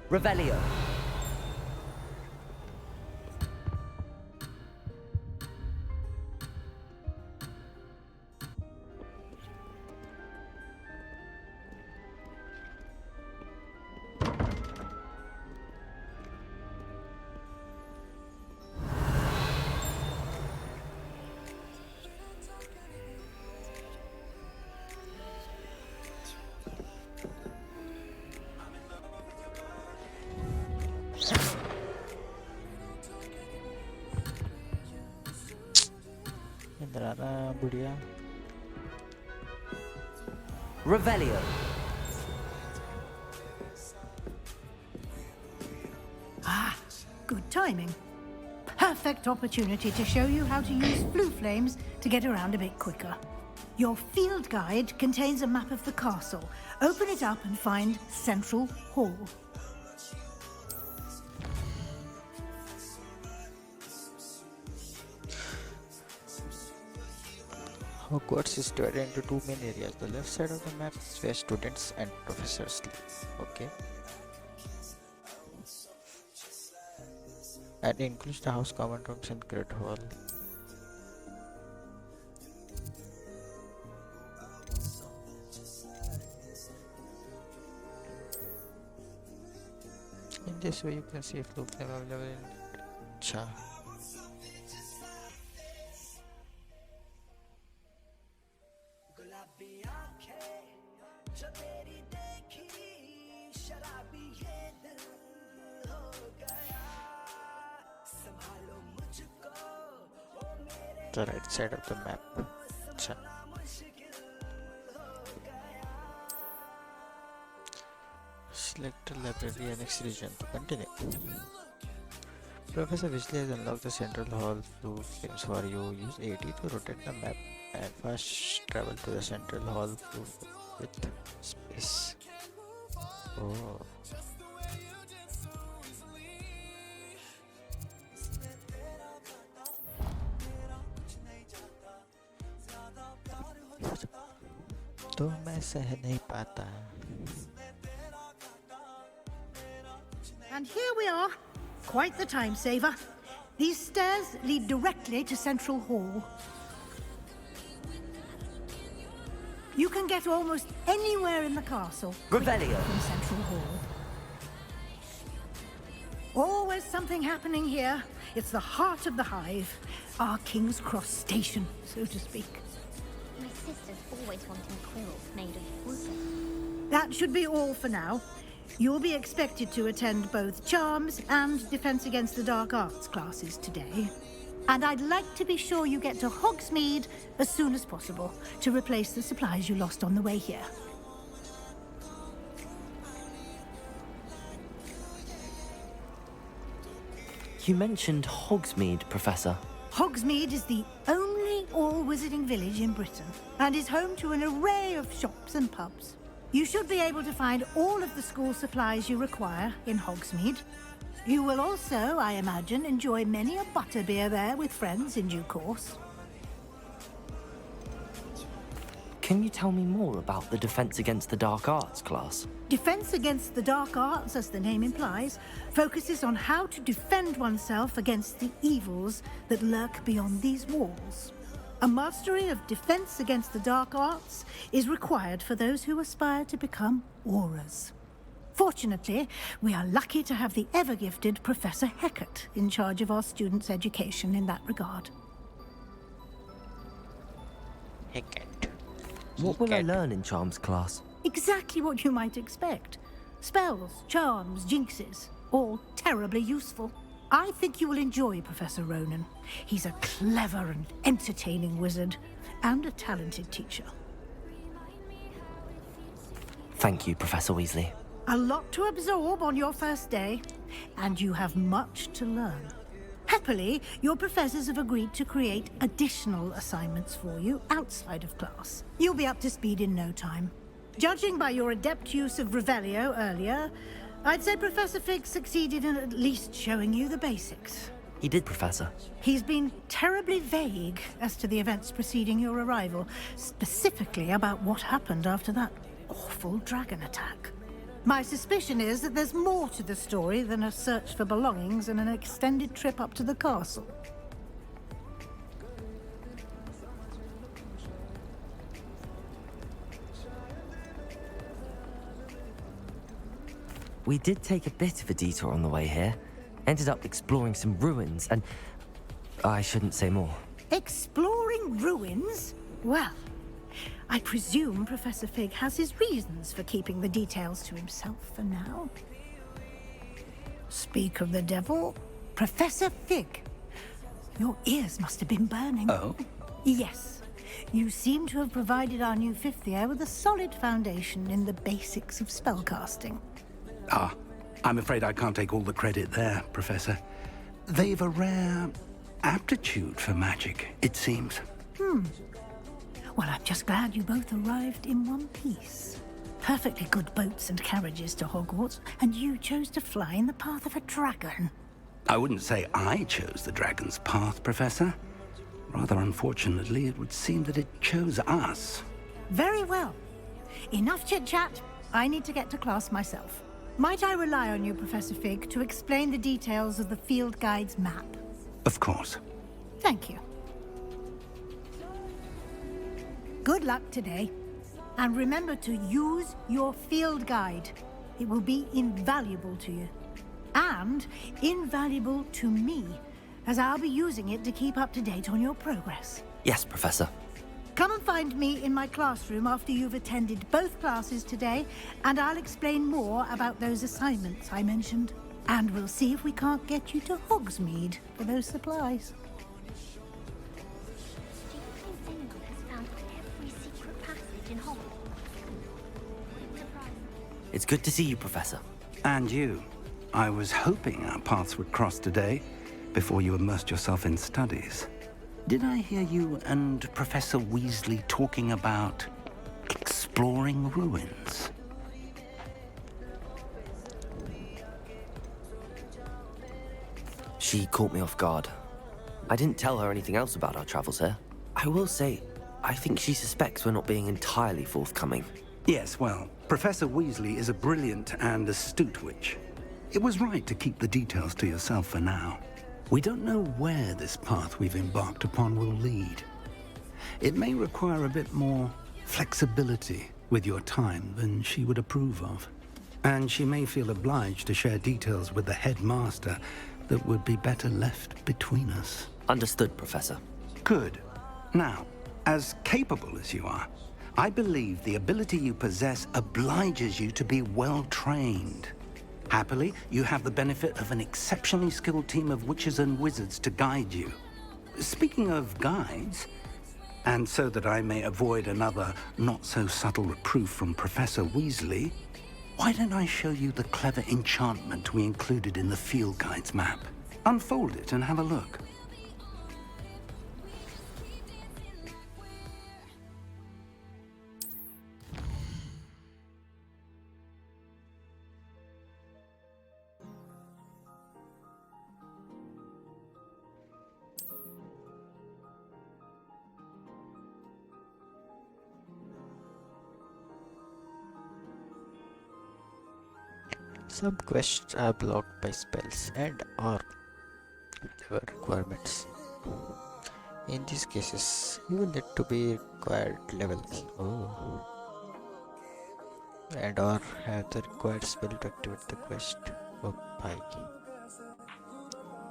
Revelio. Indrana बुढ़िया. Revelio. Ah, good timing. Perfect opportunity to show you how to use blue flames to get around a bit quicker. Your field guide contains a map of the castle. Open it up and find Central Hall. Hogwarts is divided into two main areas. The left side of the map is where students and professors live. Okay. And includes the house, common rooms, and great hall. In this way, you can see if loop level available in Cha. The right side of the map. Cha. Select the library and next region to continue. Professor Weasley has unlocked the Central Hall blue flames for you. Use 80 to rotate the map and fast travel to the Central Hall blue with space. Oh. तो मैं सह नहीं पाता. And here we are. Quite the time saver. These stairs lead directly to Central Hall. You can get almost anywhere in the castle Revelio. from Central Hall. Always something happening here. It's the heart of the hive. Our King's Cross station, so to speak. My sister's always wanting quills made of wood. That should be all for now. You'll be expected to attend both Charms and Defense Against the Dark Arts classes today. And I'd like to be sure you get to Hogsmeade as soon as possible to replace the supplies you lost on the way here. You mentioned Hogsmeade, Professor. Hogsmeade is the only all-wizarding village in Britain and is home to an array of shops and pubs. You should be able to find all of the school supplies you require in Hogsmeade. You will also, I imagine, enjoy many a butterbeer there with friends in due course. Can you tell me more about the Defense Against the Dark Arts class? Defense Against the Dark Arts, as the name implies, focuses on how to defend oneself against the evils that lurk beyond these walls. A mastery of Defense Against the Dark Arts is required for those who aspire to become Aurors. Fortunately, we are lucky to have the ever-gifted Professor Hecat in charge of our students' education in that regard. Hecat. What will I learn in Charms class? Exactly what you might expect. Spells, charms, jinxes, all terribly useful. I think you will enjoy Professor Ronan. He's a clever and entertaining wizard, and a talented teacher. Thank you, Professor Weasley. A lot to absorb on your first day, and you have much to learn. Happily, your professors have agreed to create additional assignments for you outside of class. You'll be up to speed in no time. Judging by your adept use of Revelio earlier, I'd say Professor Fig succeeded in at least showing you the basics. He did, Professor. He's been terribly vague as to the events preceding your arrival, specifically about what happened after that awful dragon attack. My suspicion is that there's more to the story than a search for belongings and an extended trip up to the castle. We did take a bit of a detour on the way here. Ended up exploring some ruins, and I shouldn't say more. Exploring ruins? Well, I presume Professor Fig has his reasons for keeping the details to himself for now. Speak of the devil, Professor Fig. Your ears must have been burning. Oh? Yes. You seem to have provided our new fifth year with a solid foundation in the basics of spellcasting. Ah, I'm afraid I can't take all the credit there, Professor. They've a rare aptitude for magic, it seems. Well, I'm just glad you both arrived in one piece. Perfectly good boats and carriages to Hogwarts, and you chose to fly in the path of a dragon. I wouldn't say I chose the dragon's path, Professor. Rather unfortunately, it would seem that it chose us. Very well. Enough chit-chat. I need to get to class myself. Might I rely on you, Professor Fig, to explain the details of the field guide's map? Of course. Thank you. Good luck today. And remember to use your field guide. It will be invaluable to you. And invaluable to me, as I'll be using it to keep up to date on your progress. Yes, Professor. Come and find me in my classroom after you've attended both classes today, and I'll explain more about those assignments I mentioned. And we'll see if we can't get you to Hogsmeade for those supplies. Do you think anyone has found every secret passage in Hogwarts? It's good to see you, Professor. And you. I was hoping our paths would cross today, before you immersed yourself in studies. Did I hear you and Professor Weasley talking about exploring ruins? She caught me off guard. I didn't tell her anything else about our travels here. I will say, I think she suspects we're not being entirely forthcoming. Yes, well, Professor Weasley is a brilliant and astute witch. It was right to keep the details to yourself for now. We don't know where this path we've embarked upon will lead. It may require a bit more flexibility with your time than she would approve of. And she may feel obliged to share details with the headmaster that would be better left between us. Understood, Professor. Good. Now, as capable as you are, I believe the ability you possess obliges you to be well-trained. Happily, you have the benefit of an exceptionally skilled team of witches and wizards to guide you. Speaking of guides, and so that I may avoid another not-so-subtle reproof from Professor Weasley, why don't I show you the clever enchantment we included in the field guide's map? Unfold it and have a look. Some quests are blocked by spells and or their requirements. In these cases, you will need to be required levels. And or have the required spell to activate the quest. Bye.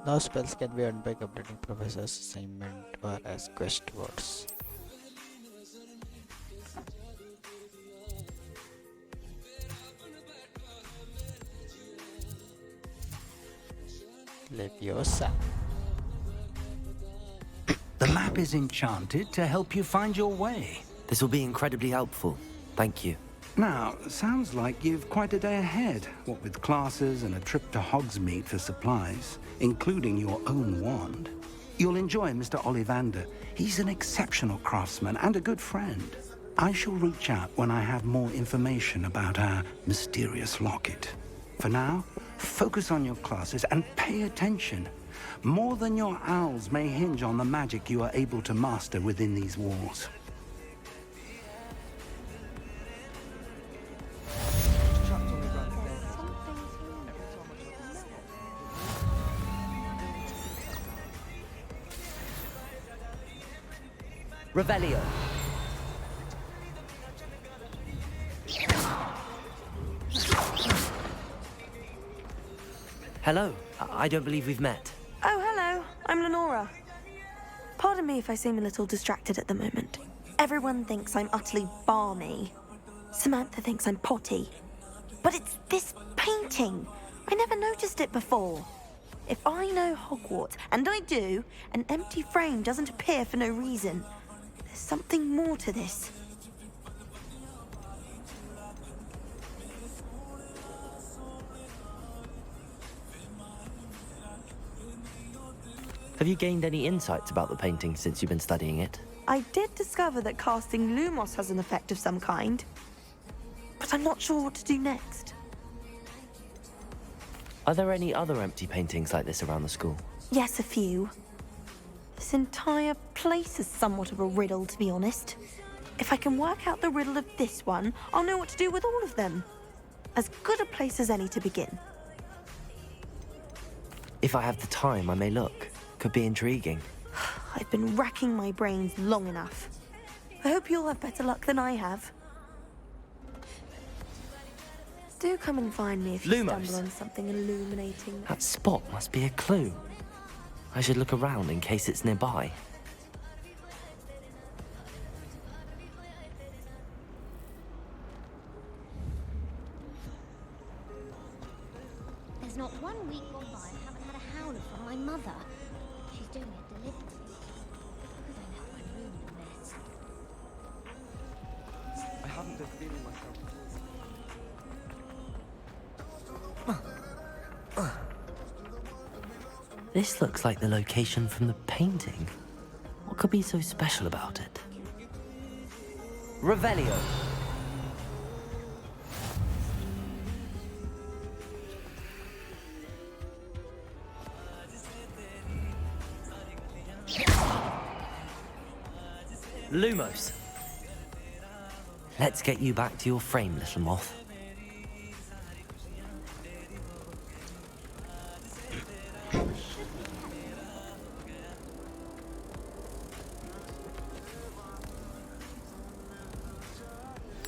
Now spells can be earned by completing professor's assignment or as quest words. Leviosa. The map is enchanted to help you find your way. This will be incredibly helpful. Thank you. Now, sounds like you've quite a day ahead, what with classes and a trip to Hogsmeade for supplies, including your own wand. You'll enjoy Mr. Ollivander. He's an exceptional craftsman and a good friend. I shall reach out when I have more information about our mysterious locket. For now, focus on your classes and pay attention. More than your owls may hinge on the magic you are able to master within these walls. Revelio. Hello. I don't believe we've met. Oh, hello. I'm Lenora. Pardon me if I seem a little distracted at the moment. Everyone thinks I'm utterly balmy. Samantha thinks I'm potty. But it's this painting. I never noticed it before. If I know Hogwarts, and I do, an empty frame doesn't appear for no reason. There's something more to this. Have you gained any insights about the painting since you've been studying it? I did discover that casting Lumos has an effect of some kind, but I'm not sure what to do next. Are there any other empty paintings like this around the school? Yes, a few. This entire place is somewhat of a riddle, to be honest. If I can work out the riddle of this one, I'll know what to do with all of them. As good a place as any to begin. If I have the time, I may look. Could be intriguing. I've been racking my brains long enough. I hope you'll have better luck than I have. Do come and find me if you Lumos. stumble on something illuminating. That spot must be a clue. I should look around in case it's nearby. There's not 1 week gone by I haven't had a howler from my mother. She's doing it deliberately. Because I know I'm ruining a mess. I haven't been feeling myself. This looks like the location from the painting. What could be so special about it? Revelio. Lumos. Let's get you back to your frame, little moth.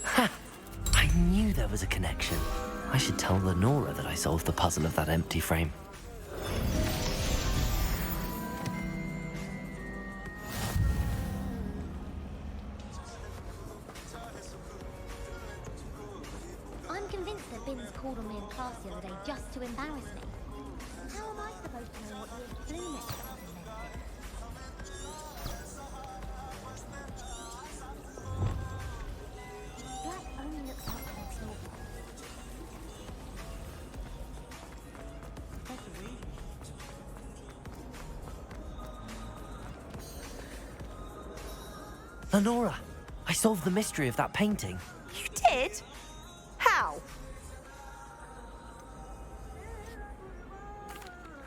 Ha! I knew there was a connection. I should tell Lenora that I solved the puzzle of that empty frame. Binns called on me in class the other day just to embarrass me. How am I supposed to know what year Blue Necklace was invented? Black only looks out for its silver. Lenora, I solved the mystery of that painting. You did? How?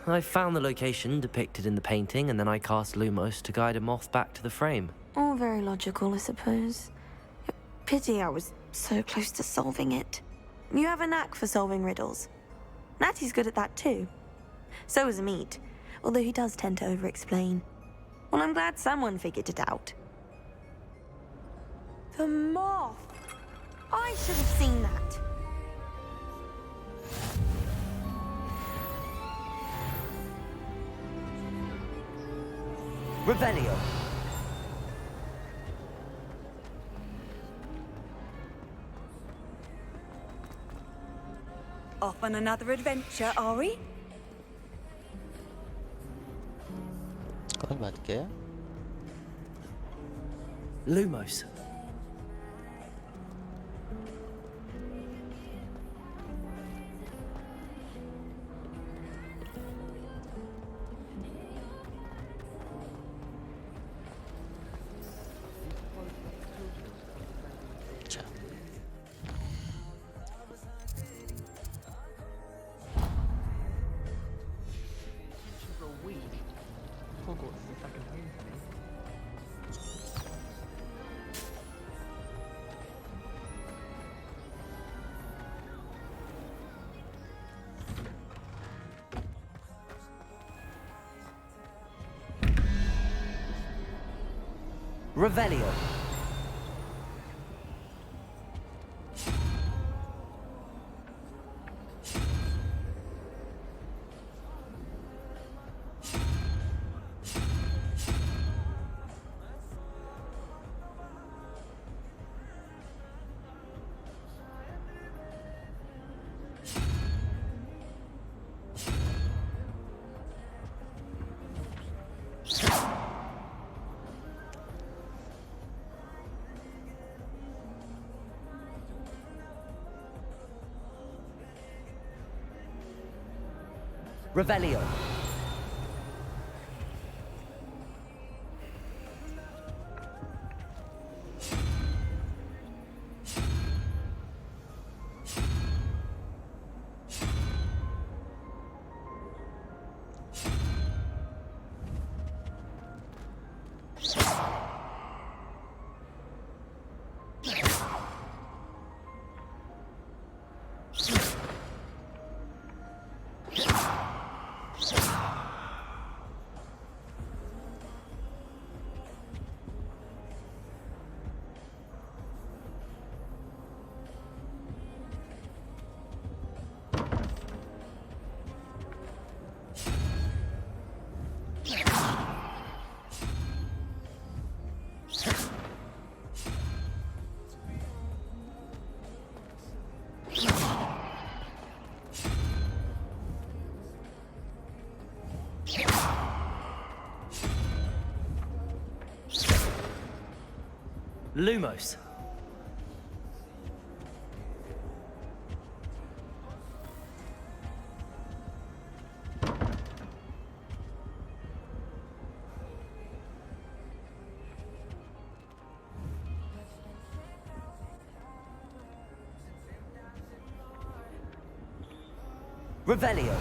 I found the location depicted in the painting, and then I cast Lumos to guide a moth back to the frame. All very logical, I suppose. Pity I was so close to solving it. You have a knack for solving riddles. Natty's good at that too. So is Amit, although he does tend to over-explain. Well, I'm glad someone figured it out. The moth! I should have seen that. Revelio. Off on another adventure, are we? कौन बात किया? Lumos. Hogwarts is the second home for me. Revelio. Revelio. Lumos. Revelio.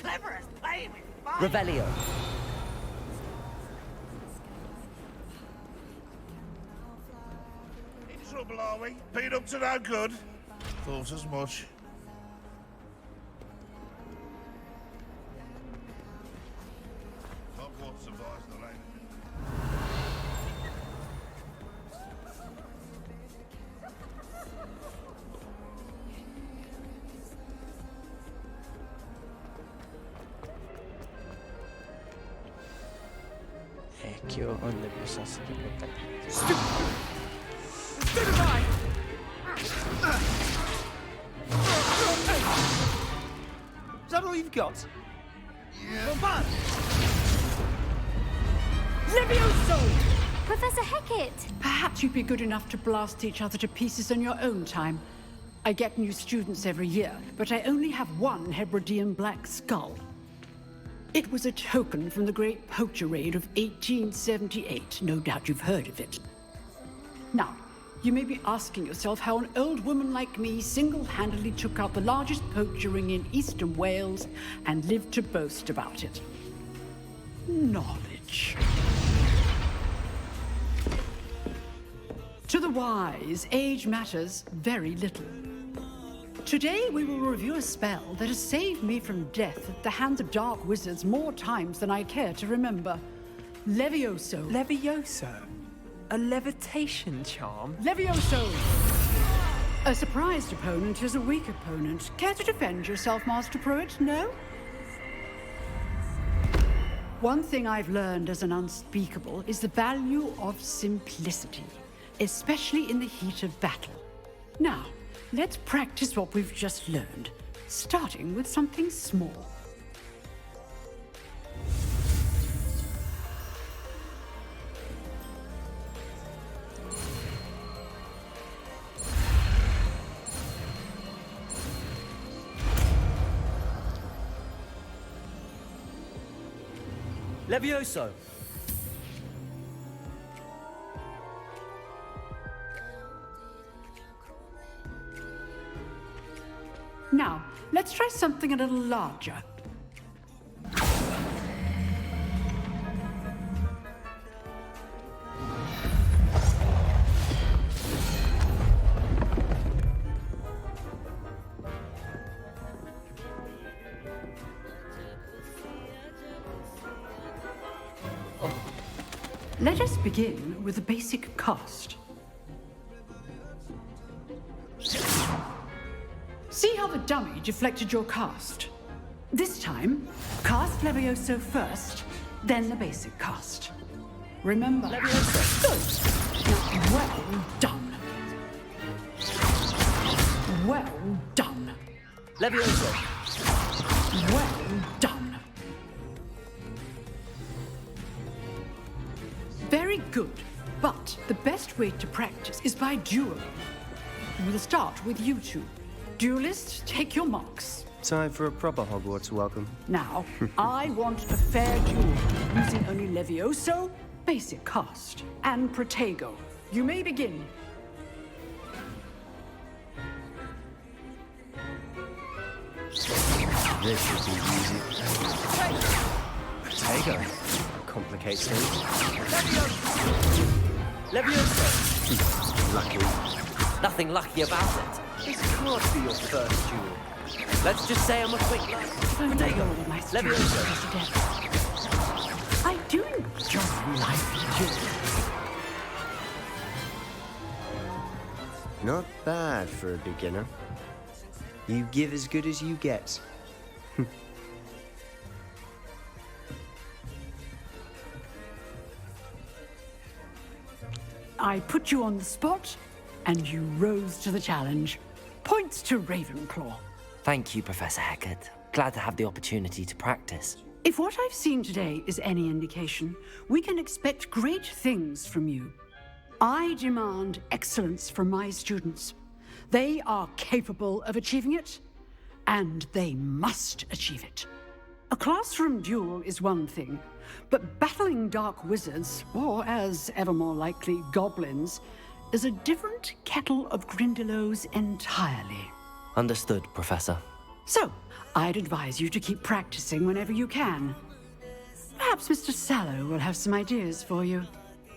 clever as playing with fire. Revelio. In trouble, are we? Been up to no good? Thought as much. Hogwarts survives the rain. क्यों Leviosa से निकलता है? Is that all you've got? Yeah. Levioso! Professor Hecat! Perhaps you'd be good enough to blast each other to pieces on your own time. I get new students every year, but I only have one Hebridean black skull. It was a token from the Great Poacher Raid of 1878. No doubt you've heard of it. Now, you may be asking yourself how an old woman like me single-handedly took out the largest poacher ring in eastern Wales and lived to boast about it. Knowledge. To the wise, age matters very little. Today we will review a spell that has saved me from death at the hands of dark wizards more times than I care to remember. Levioso. Levioso? A levitation charm? Levioso! A surprised opponent is a weak opponent. Care to defend yourself, Master Pruitt? No? One thing I've learned as an unspeakable is the value of simplicity, especially in the heat of battle. Now, let's practice what we've just learned, starting with something small. Levioso! Now, let's try something a little larger. Let us begin with a basic cast. See how the dummy deflected your cast? This time, cast Levioso first, then the basic cast. Remember, Levioso. Good. Now, well done. Well done. Levioso. Well done. Very good, but the best way to practice is by dueling. We'll start with you two. Duelists, take your marks. Time for a proper Hogwarts welcome. Now, I want a fair duel, using only Levioso, basic cast, and Protego. You may begin. This should be easy. Protego. Complicates things. Levioso! Lucky. Nothing lucky about it. This can't be your first duel. Let's just say I'm a quick learner. Protego. Levioso. I do enjoy life duels. Not bad for a beginner. You give as good as you get. I put you on the spot, and you rose to the challenge. Points to Ravenclaw. Thank you, Professor Hecat. Glad to have the opportunity to practice. If what I've seen today is any indication, we can expect great things from you. I demand excellence from my students. They are capable of achieving it, and they must achieve it. A classroom duel is one thing, but battling dark wizards, or as ever more likely, goblins, is a different kettle of Grindylows entirely. Understood, Professor. So, I'd advise you to keep practicing whenever you can. Perhaps Mr. Sallow will have some ideas for you.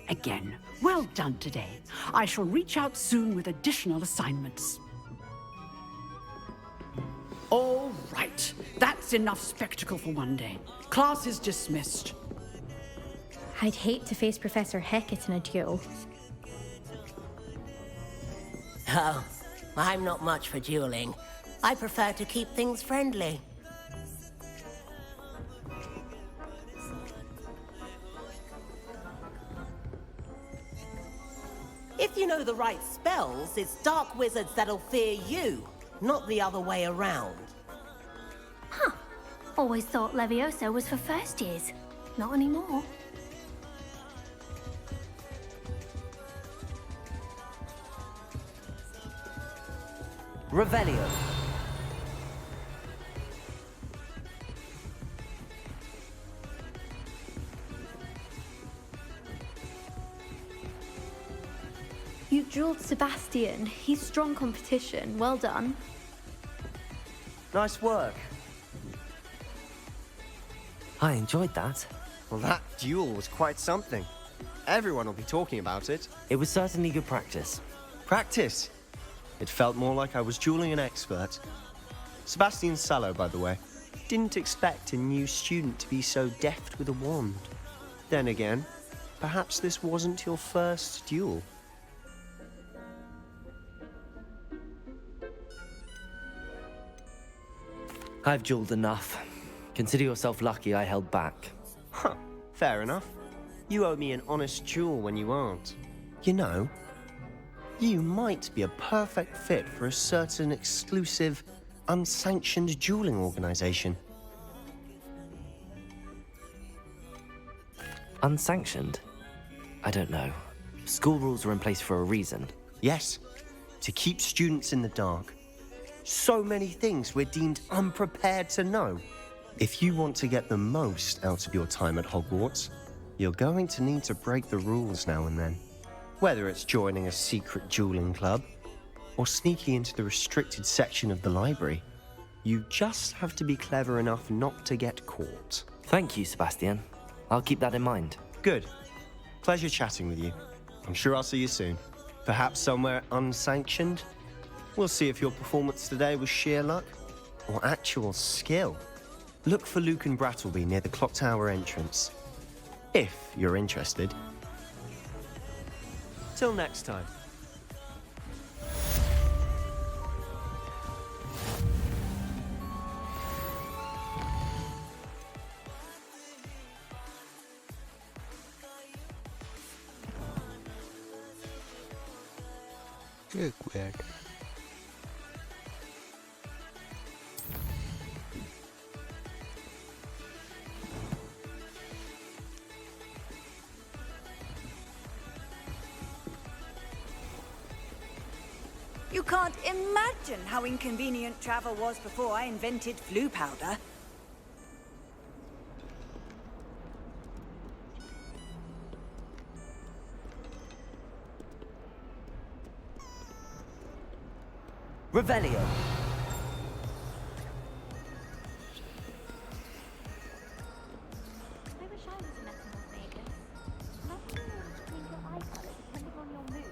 Again, well done today. I shall reach out soon with additional assignments. All right, that's enough spectacle for one day. Class is dismissed. I'd hate to face Professor Hecat in a duel. Oh, I'm not much for dueling. I prefer to keep things friendly. If you know the right spells, it's dark wizards that'll fear you, not the other way around. Huh. Always thought Levioso was for first years. Not anymore. Revelio. You dueled Sebastian. He's strong competition. Well done. Nice work. I enjoyed that. Well, that duel was quite something. Everyone will be talking about it. It was certainly good practice. Practice? It felt more like I was dueling an expert. Sebastian Sallow, by the way. Didn't expect a new student to be so deft with a wand. Then again, perhaps this wasn't your first duel. I've dueled enough. Consider yourself lucky I held back. Huh, fair enough. You owe me an honest duel when you aren't. You know, you might be a perfect fit for a certain exclusive, unsanctioned dueling organization. Unsanctioned? I don't know. School rules are in place for a reason. Yes, to keep students in the dark. So many things we're deemed unprepared to know. If you want to get the most out of your time at Hogwarts, you're going to need to break the rules now and then. Whether it's joining a secret dueling club, or sneaking into the restricted section of the library, you just have to be clever enough not to get caught. Thank you, Sebastian. I'll keep that in mind. Good. Pleasure chatting with you. I'm sure I'll see you soon. Perhaps somewhere unsanctioned? We'll see if your performance today was sheer luck or actual skill. Look for Luke and Brattleby near the clock tower entrance, if you're interested. Till next time. Weird. You can't imagine how inconvenient travel was before I invented flu powder. Revelio. I wish I was a Metamorph maker. Nothing in order to change your eye color depending on your mood.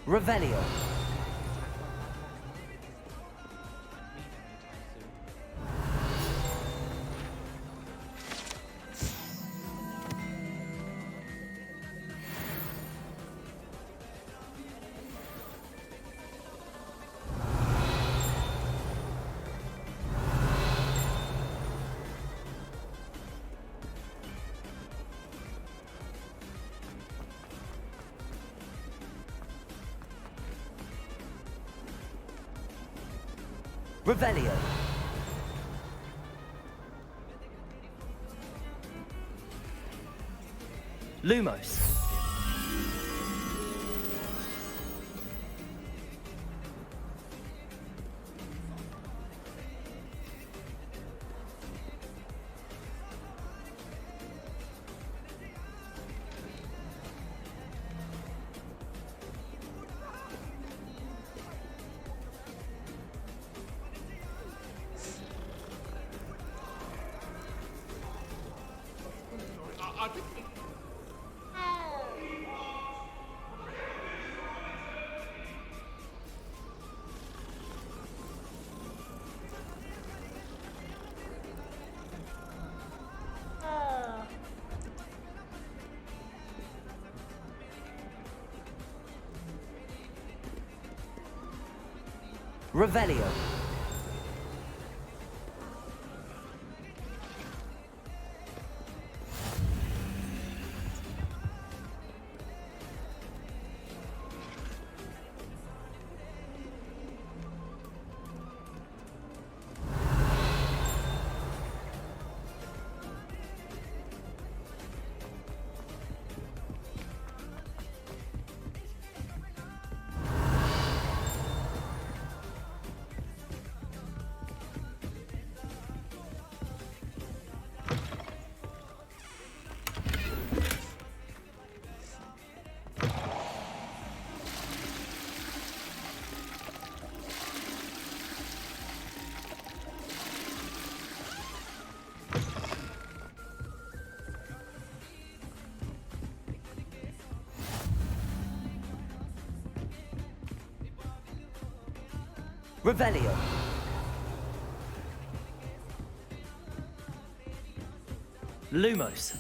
Revelio. Revelio. Lumos. Revelio. Revelio. Lumos.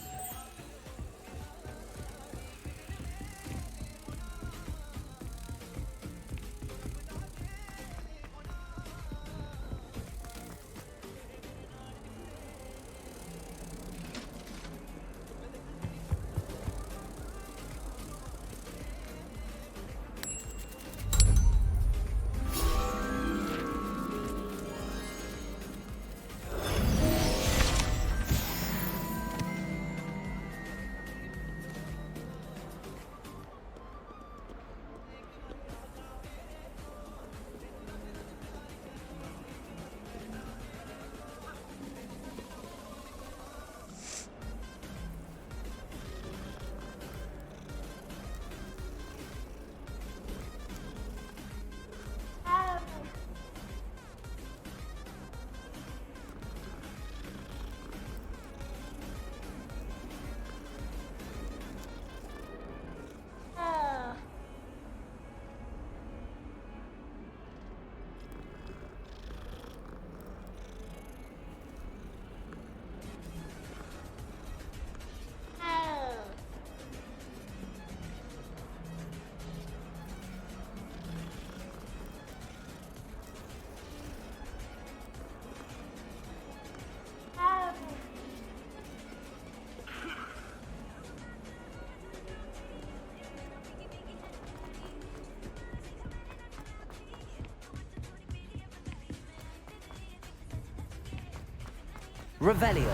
Revelio.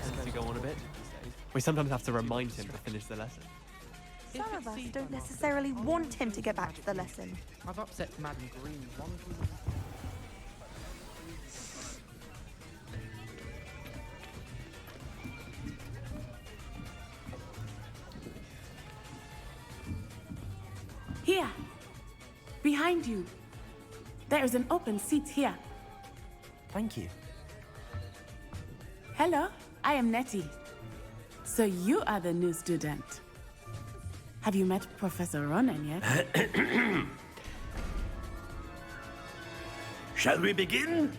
Tends to go on a bit. We sometimes have to remind him to finish the lesson. Some of us don't necessarily want him to get back to the lesson. I've upset Madam Green one. Here. Behind you. There is an open seat here. Thank you. Hello, I am Nettie. So you are the new student. Have you met Professor Ronan yet? Shall we begin?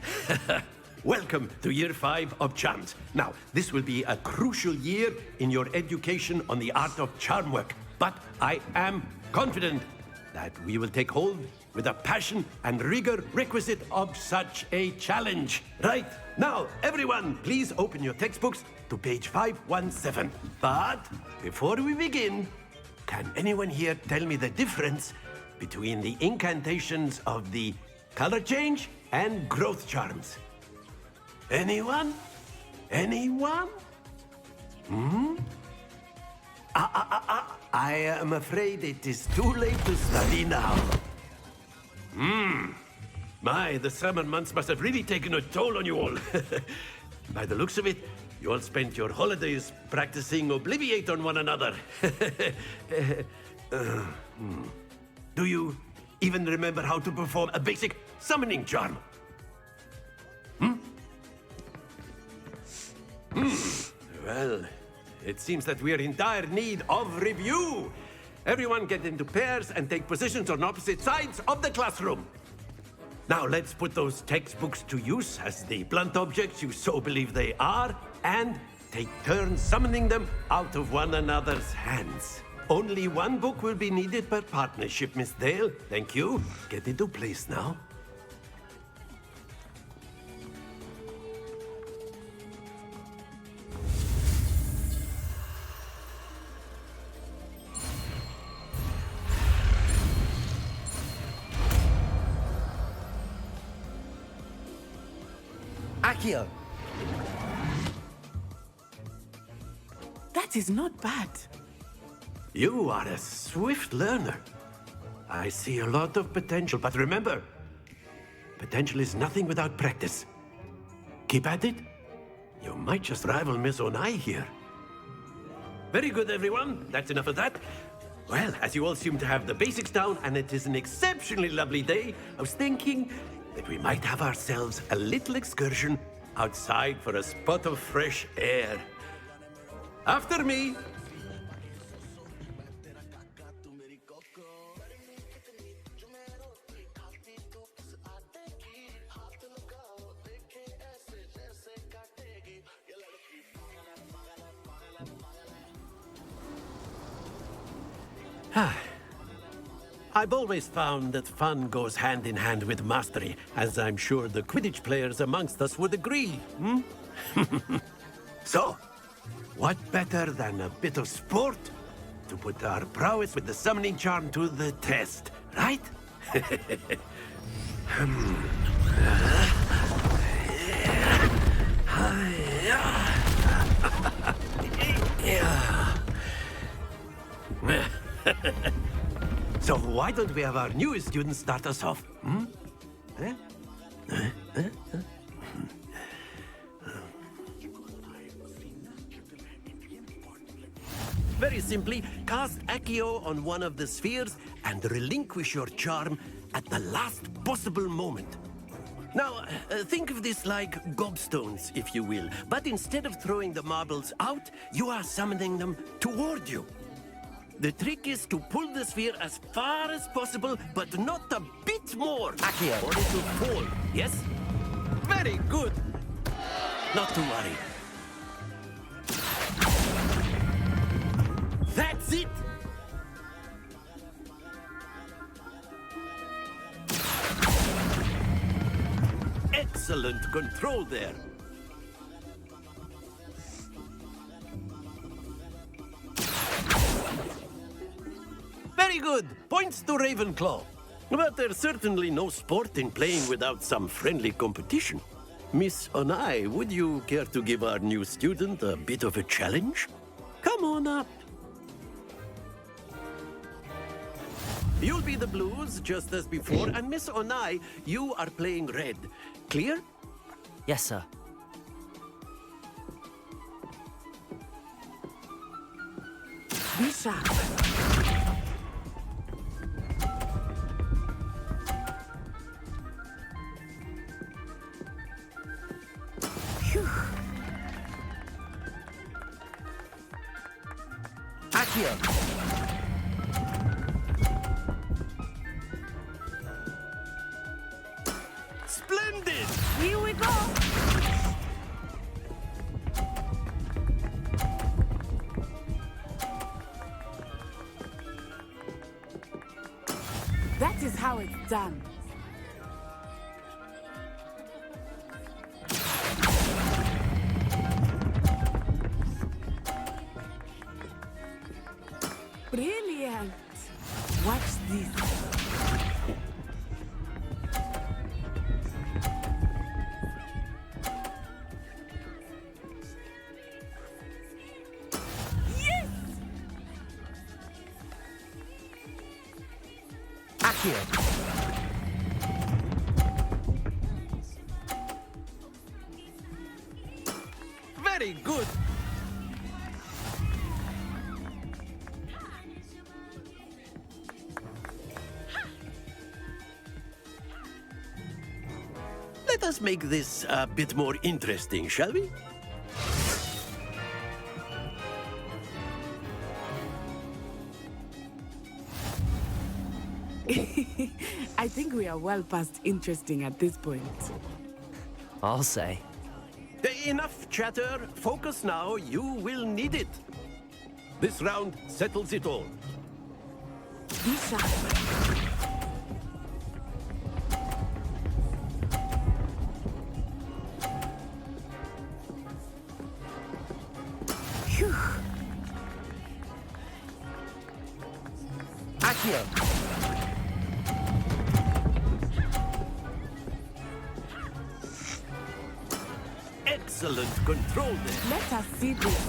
Welcome to Year 5 of Charms. Now, this will be a crucial year in your education on the art of charm work. But I am confident that we will take hold with the passion and rigor requisite of such a challenge. Right, now, everyone, please open your textbooks to page 517. But before we begin, can anyone here tell me the difference between the incantations of the color change and growth charms? Anyone? Anyone? I am afraid it is too late to study now. My, the summer months must have really taken a toll on you all. By the looks of it, you all spent your holidays practicing Obliviate on one another. Do you even remember how to perform a basic summoning charm? Well, it seems that we are in dire need of review. Everyone get into pairs and take positions on opposite sides of the classroom. Now let's put those textbooks to use as the blunt objects you so believe they are, and take turns summoning them out of one another's hands. Only one book will be needed per partnership, Miss Dale. Thank you. Get into place now. Accio! That is not bad. You are a swift learner. I see a lot of potential, but remember, potential is nothing without practice. Keep at it. You might just rival Miss Onai here. Very good, everyone. That's enough of that. Well, as you all seem to have the basics down, and it is an exceptionally lovely day, I was thinking that we might have ourselves a little excursion outside for a spot of fresh air. After me. I've always found that fun goes hand in hand with mastery, as I'm sure the Quidditch players amongst us would agree. So, what better than a bit of sport to put our prowess with the summoning charm to the test, right? So why don't we have our newest student start us off? Very simply, cast Accio on one of the spheres and relinquish your charm at the last possible moment. Now, think of this like gobstones, if you will, but instead of throwing the marbles out, you are summoning them toward you. The trick is to pull the sphere as far as possible, but not a bit more. Accio. Or it will fall. Yes? Very good. Not to worry. That's it! Excellent control there. Very good. Points to Ravenclaw. But there's certainly no sport in playing without some friendly competition. Miss Onai, would you care to give our new student a bit of a challenge? Come on up. You'll be the blues, just as before, and Miss Onai, you are playing red. Clear? Yes, sir. Be sharp. Accio! Splendid! Here we go! That is how it's done. Brilliant! Watch this. Yes! Accio. Very good. Let us make this a bit more interesting, shall we? I think we are well past interesting at this point. I'll say. Enough chatter. Focus now. You will need it. This round settles it all. Be sharp. Phew. Accio. Excellent control there. Let us see this.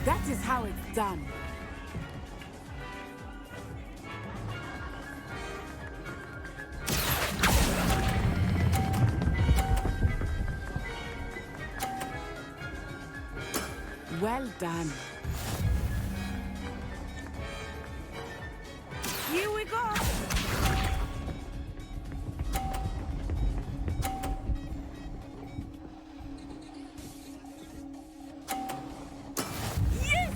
That is how it's done. Well done. Here we go! Yes!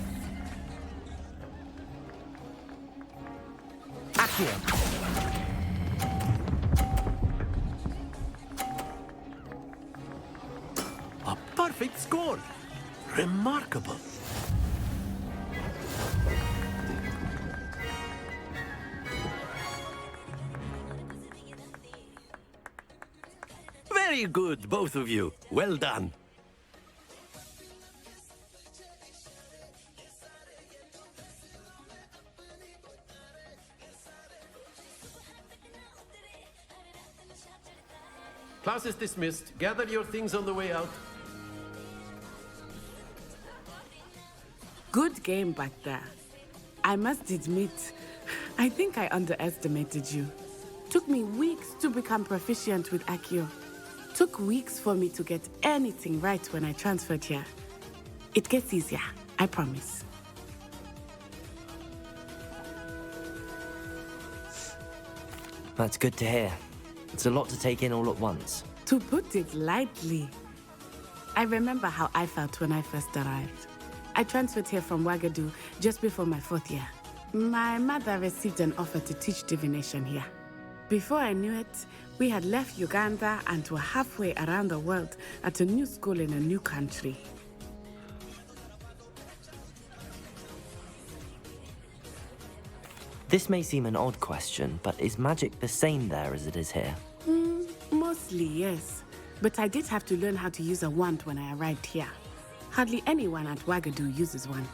Accio. A perfect score. Remarkable. Very good, both of you. Well done. Class is dismissed. Gather your things on the way out. Good game back there. I must admit, I think I underestimated you. Took me weeks to become proficient with Accio. Took weeks for me to get anything right when I transferred here. It gets easier, I promise. That's good to hear. It's a lot to take in all at once. To put it lightly, I remember how I felt when I first arrived. I transferred here from Ouagadougou just before my 4th year. My mother received an offer to teach divination here. Before I knew it, we had left Uganda and were halfway around the world at a new school in a new country. This may seem an odd question, but is magic the same there as it is here? Mostly, yes. But I did have to learn how to use a wand when I arrived here. Hardly anyone at Ouagadougou uses one.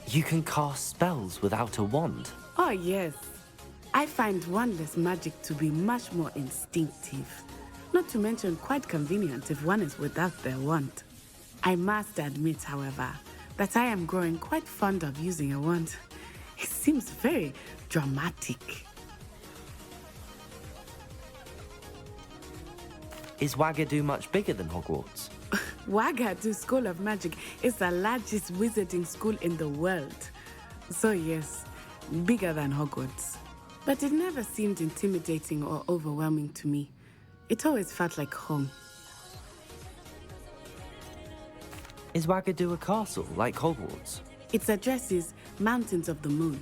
You can cast spells without a wand? Oh, yes. I find wandless magic to be much more instinctive. Not to mention quite convenient if one is without their wand. I must admit, however, that I am growing quite fond of using a wand. It seems very dramatic. Is Ouagadougou much bigger than Hogwarts? Ouagadougou School of Magic is the largest wizarding school in the world. So yes, bigger than Hogwarts. But it never seemed intimidating or overwhelming to me. It always felt like home. Is Wagadu a castle, like Hogwarts? Its address is Mountains of the Moon.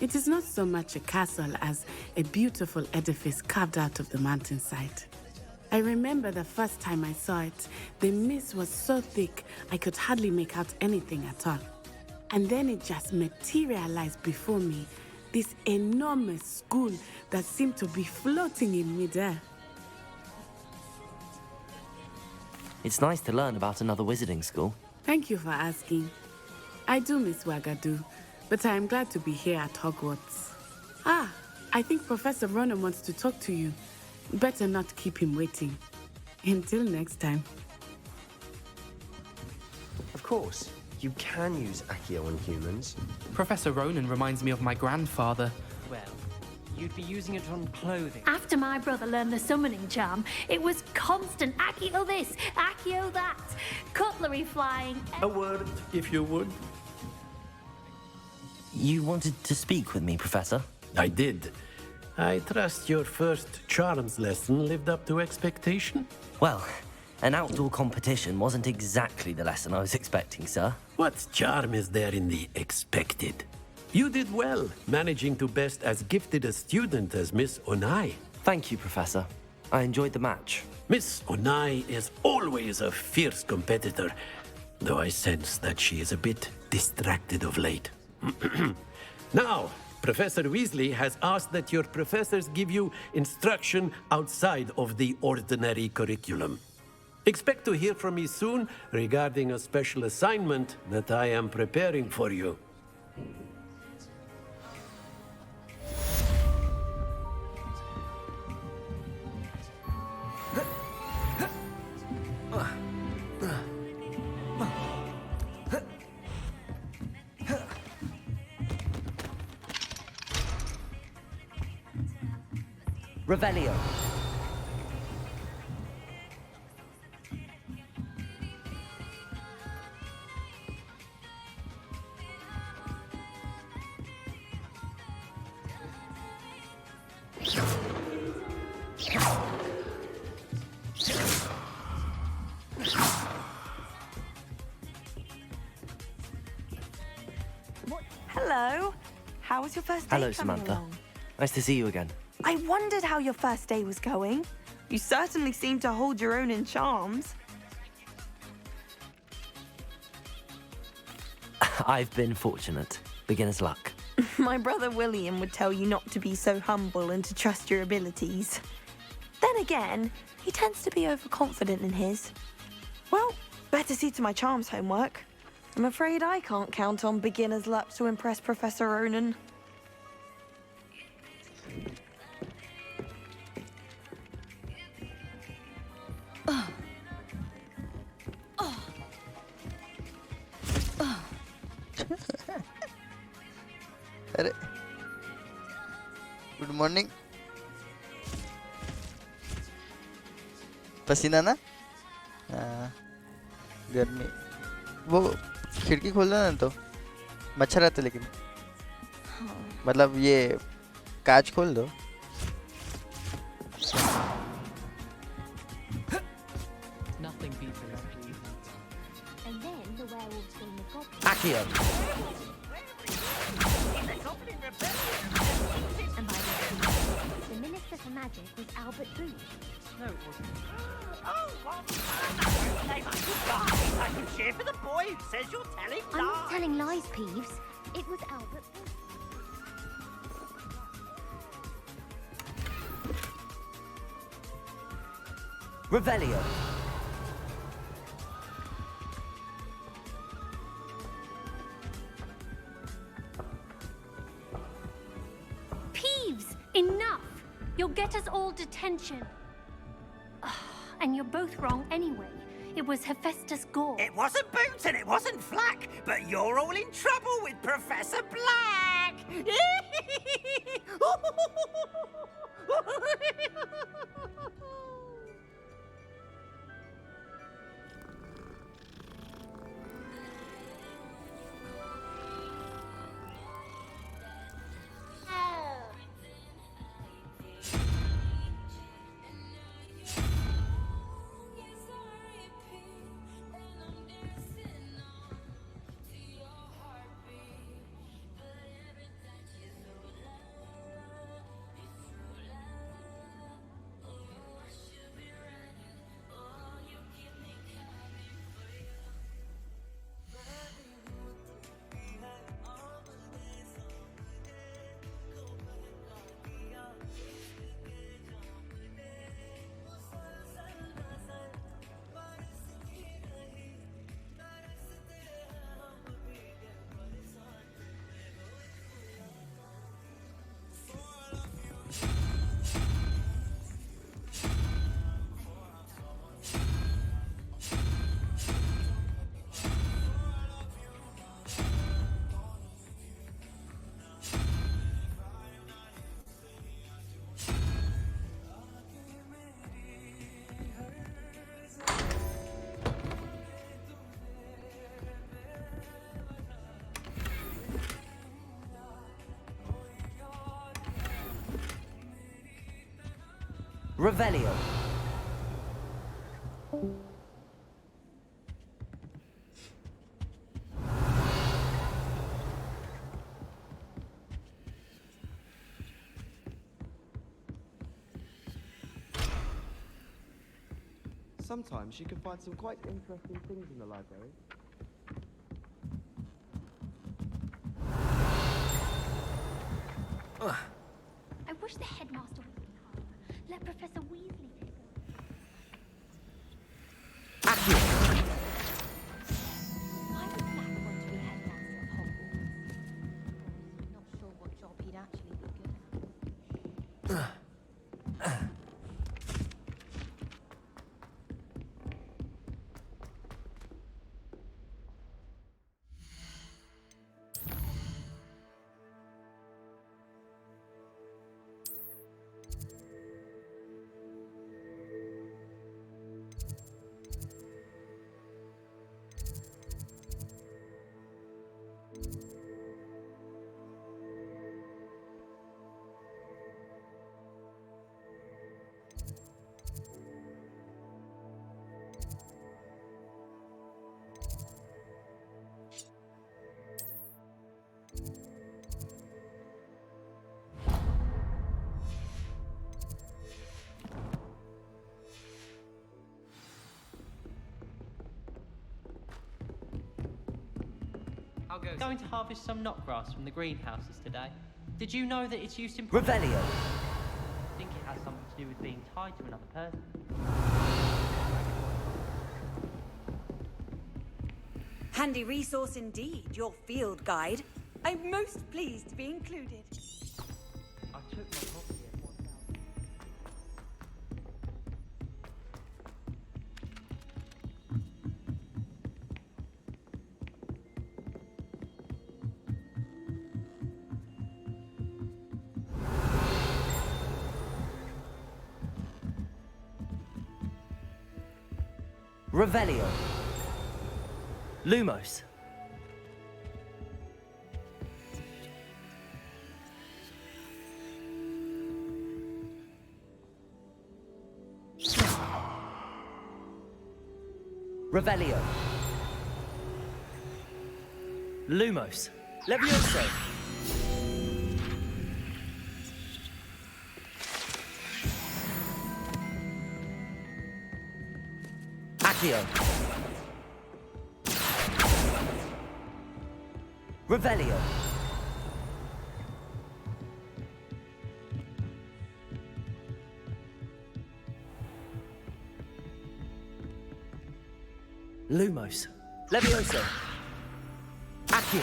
It is not so much a castle as a beautiful edifice carved out of the mountainside. I remember the first time I saw it, the mist was so thick I could hardly make out anything at all. And then it just materialized before me, this enormous school that seemed to be floating in midair. It's nice to learn about another wizarding school. Thank you for asking. I do miss Wagadu, but I am glad to be here at Hogwarts. Ah, I think Professor Ronan wants to talk to you. Better not keep him waiting. Until next time. Of course, you can use Accio on humans. Professor Ronan reminds me of my grandfather. Well, you'd be using it on clothing. After my brother learned the summoning charm, it was constant Accio this, Accio that, cutlery flying. A word, if you would. You wanted to speak with me, Professor? I did. I trust your first charms lesson lived up to expectation? Well, an outdoor competition wasn't exactly the lesson I was expecting, sir. What charm is there in the expected? You did well, managing to best as gifted a student as Miss Onai. Thank you, Professor. I enjoyed the match. Miss Onai is always a fierce competitor, though I sense that she is a bit distracted of late. Now, Professor Weasley has asked that your professors give you instruction outside of the ordinary curriculum. Expect to hear from me soon regarding a special assignment that I am preparing for you. Revelio. Hello. How was your first day? Hello, Samantha. Nice to see you again. I wondered how your first day was going. You certainly seem to hold your own in charms. I've been fortunate. Beginner's luck. My brother William would tell you not to be so humble and to trust your abilities. Then again, he tends to be overconfident in his. Well, better see to my charms homework. I'm afraid I can't count on beginner's luck to impress Professor Ronan. अरे good morning पसीना ना गर्मी वो खिड़की खोल दो ना तो मच्छर आते लेकिन मतलब ये कांच खोल दो Nothing beats a lovely evening. And then the werewolves gain the goblins. Accio. And by the Minister for Magic was Albert Booch. No, it wasn't. Oh, what? Say my goodbye. I can cheer for the boy who says you're telling lies. I'm not telling lies, Peeves. It was Albert Booch. Revelio. Peeves! Enough! You'll get us all detention. And you're both wrong anyway. It was Hephaestus Gore. It wasn't Boots and it wasn't Flack, but you're all in trouble with Professor Black. Revelio. Sometimes you can find some quite interesting things in the library. I wish the headmaster would be home. Let Professor Weasley take Accio. Why would Black want to be headmaster of Hogwarts? Not sure what job he'd actually be good at. Going to harvest some knotgrass from the greenhouses today. Did you know that it's used in... Revelio. I think it has something to do with being tied to another person. Handy resource indeed, your field guide. I'm most pleased to be included. I took my copy at 1,000. Revelio. Lumos. Revelio. Lumos. Levioso. Accio. Revelio. Lumos. Levioso. Accio.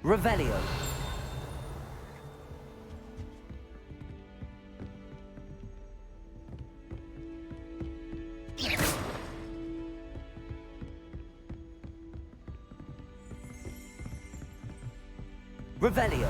Revelio. Revelio.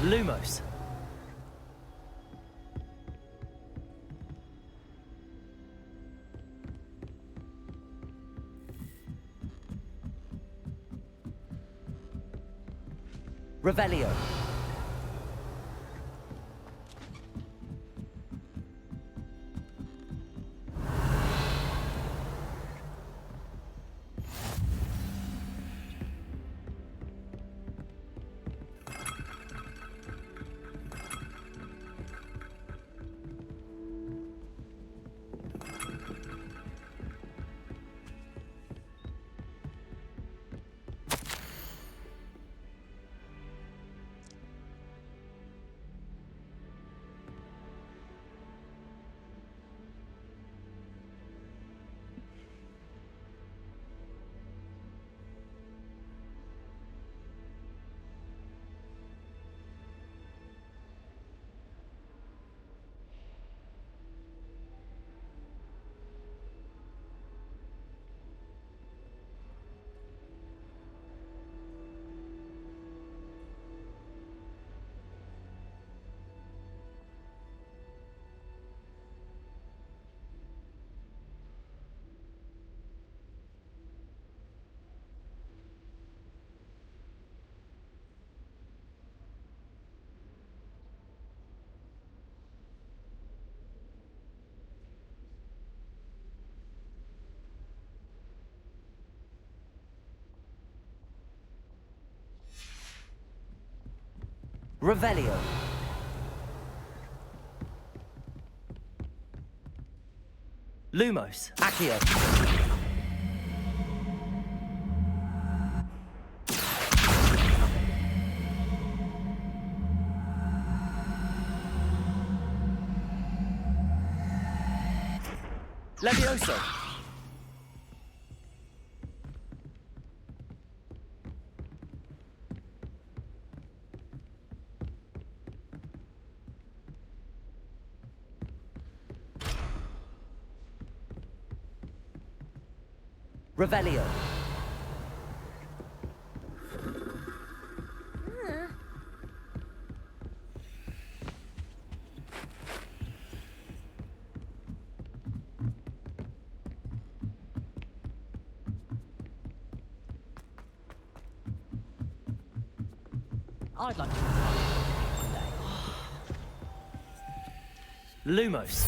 Lumos. Revelio. Revelio. Lumos. Accio. Levioso. Revelio. I'd like to try one day. Lumos.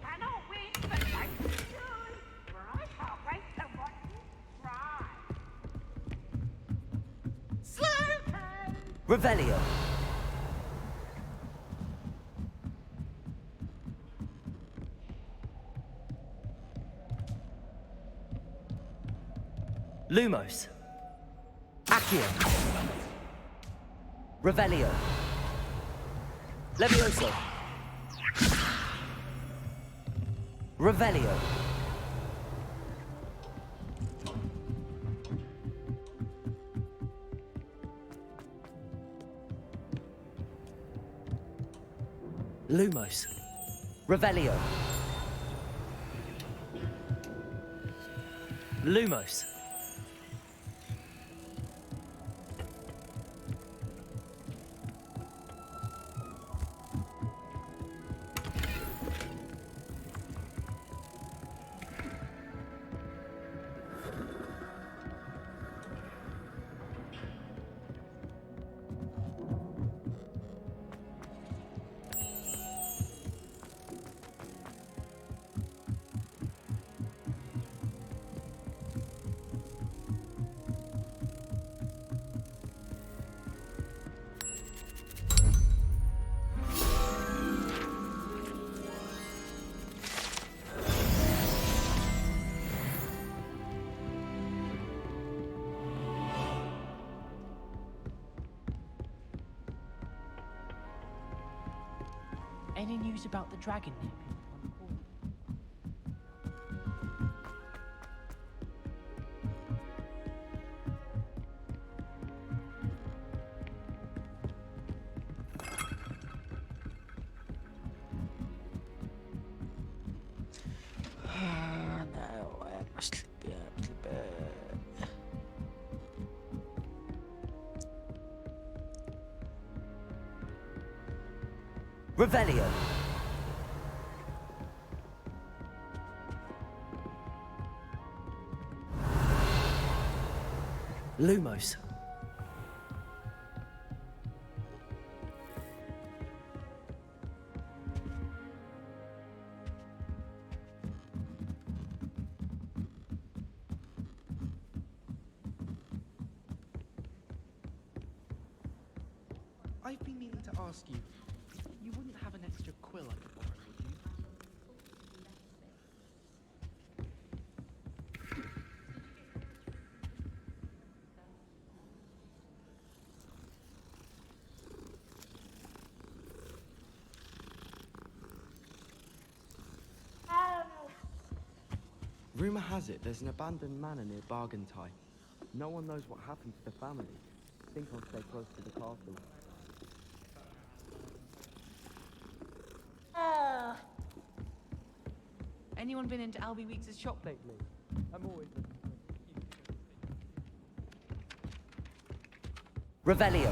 Cannot win, but I should. For I can't wait to watch you try. Slow Revelio. Lumos. Accio. Revelio. Levioso. Revelio. Lumos. Revelio. Lumos. Any news about the dragon nip? No, I must sleep. Revelio. Lumos. I've been meaning to ask you. You wouldn't have an extra quill I could borrow, would you? Rumour has it there's an abandoned manor near Bargantine. No one knows what happened to the family. I think I'll stay close to the castle. Anyone been into Albie Weeks' shop lately? I'm always Revelio.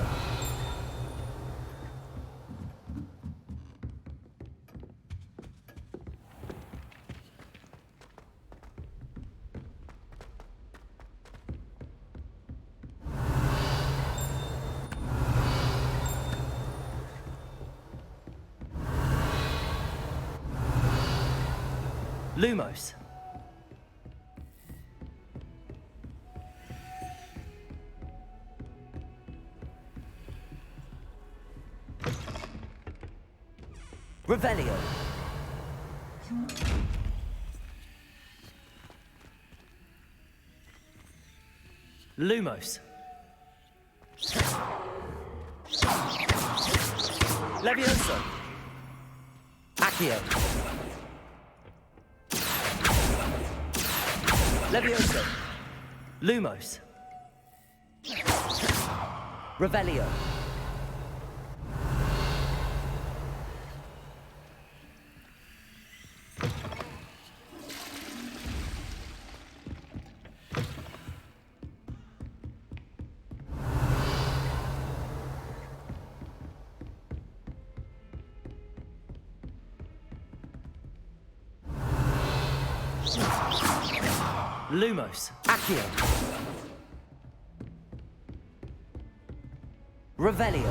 Lumos. Revelio. Lumos. Levioso. Accio. Levioso. Lumos. Revelio. Lumos. Accio. Revelio.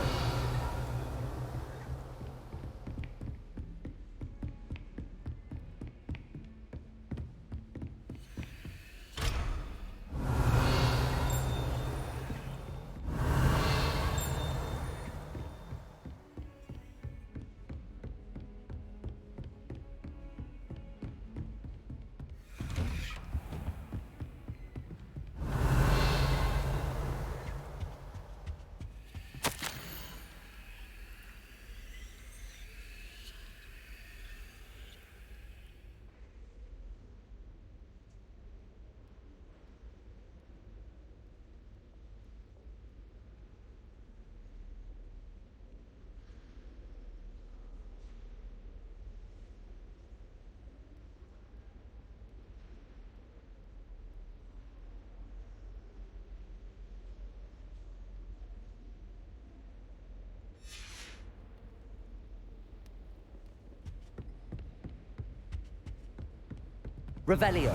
Revelio.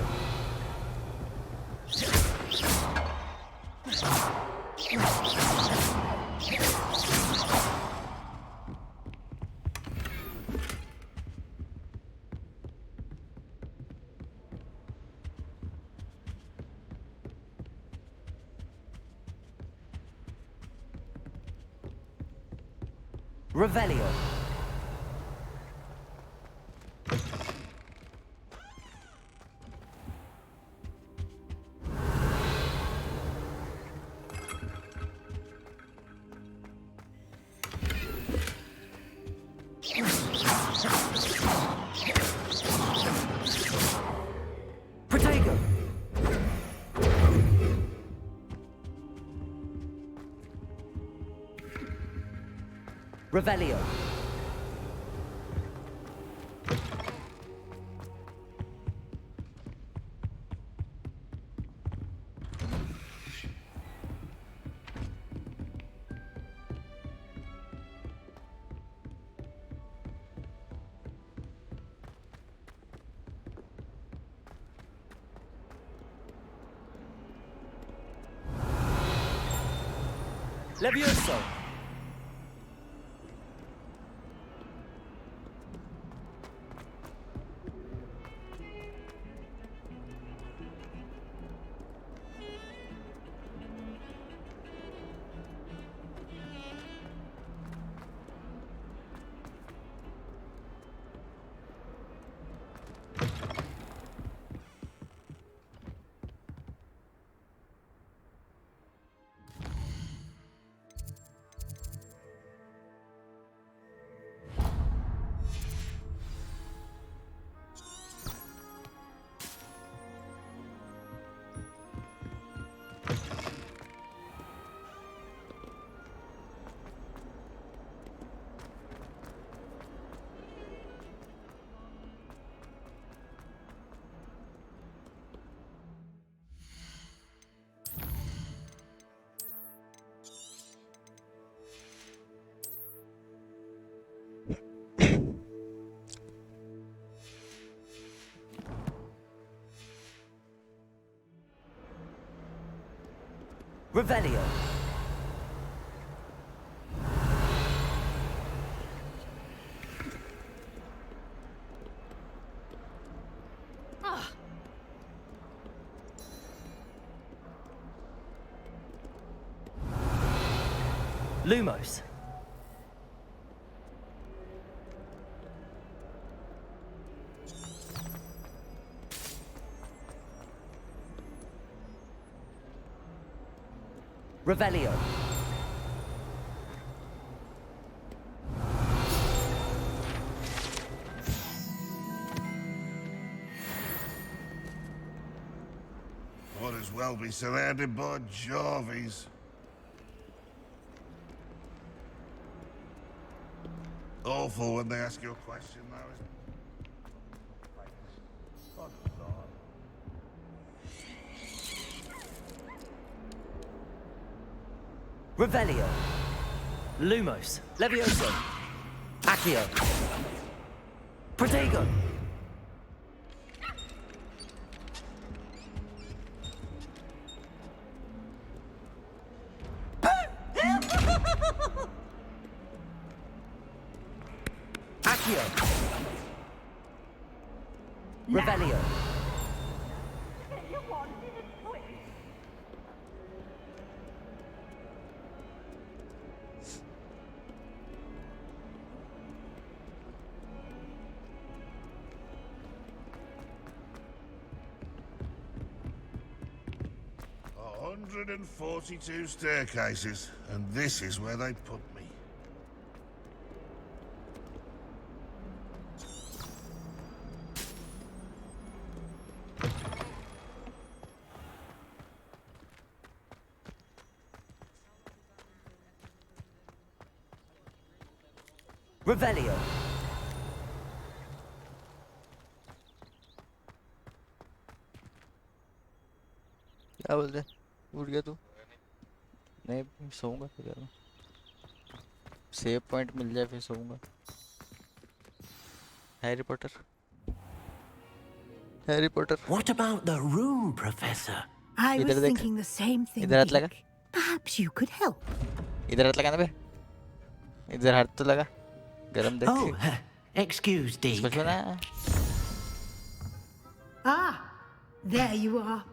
Revelio. Protego. Revelio. Levioso. Revelio. Lumos. Revelio. Might as well be surrounded by Jarvies. Awful when they ask you a question, though, isn't it? Revelio. Lumos. Levioso. Accio. Protego. Accio. Revelio. Oh, 142 staircases, and this is where they put me. Revelio. क्या बोल रहे? उठ गया तू? नहीं, सोऊंगा फिर यार। Save point मिल जाए फिर सोऊंगा। Harry Potter. Harry Potter. What about the room, Professor? I was इधर देख। thinking the same thing. इधर हाथ लगा। Dick. Perhaps you could help. इधर हाथ लगाना बे। इधर हाथ तो लगा। गरम देख। Oh, excuse, Deke. समझ में ना? Ah, there you are.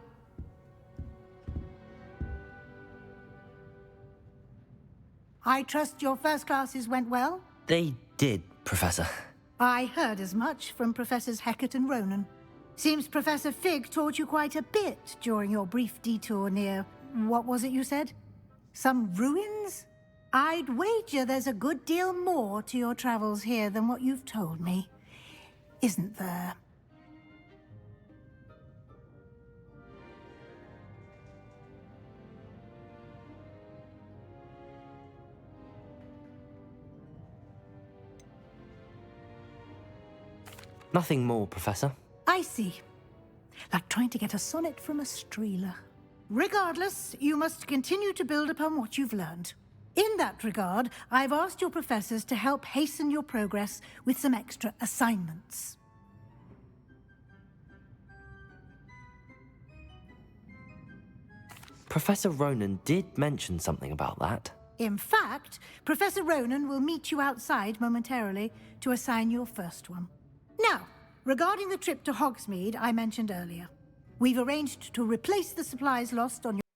I trust your first classes went well? They did, Professor. I heard as much from Professors Hecat and Ronan. Seems Professor Fig taught you quite a bit during your brief detour near... what was it you said? Some ruins? I'd wager there's a good deal more to your travels here than what you've told me. Isn't there? Nothing more, Professor. I see. Like trying to get a sonnet from a streeler. Regardless, you must continue to build upon what you've learned. In that regard, I've asked your professors to help hasten your progress with some extra assignments. Professor Ronan did mention something about that. In fact, Professor Ronan will meet you outside momentarily to assign your first one. Now, regarding the trip to Hogsmeade I mentioned earlier, we've arranged to replace the supplies lost on your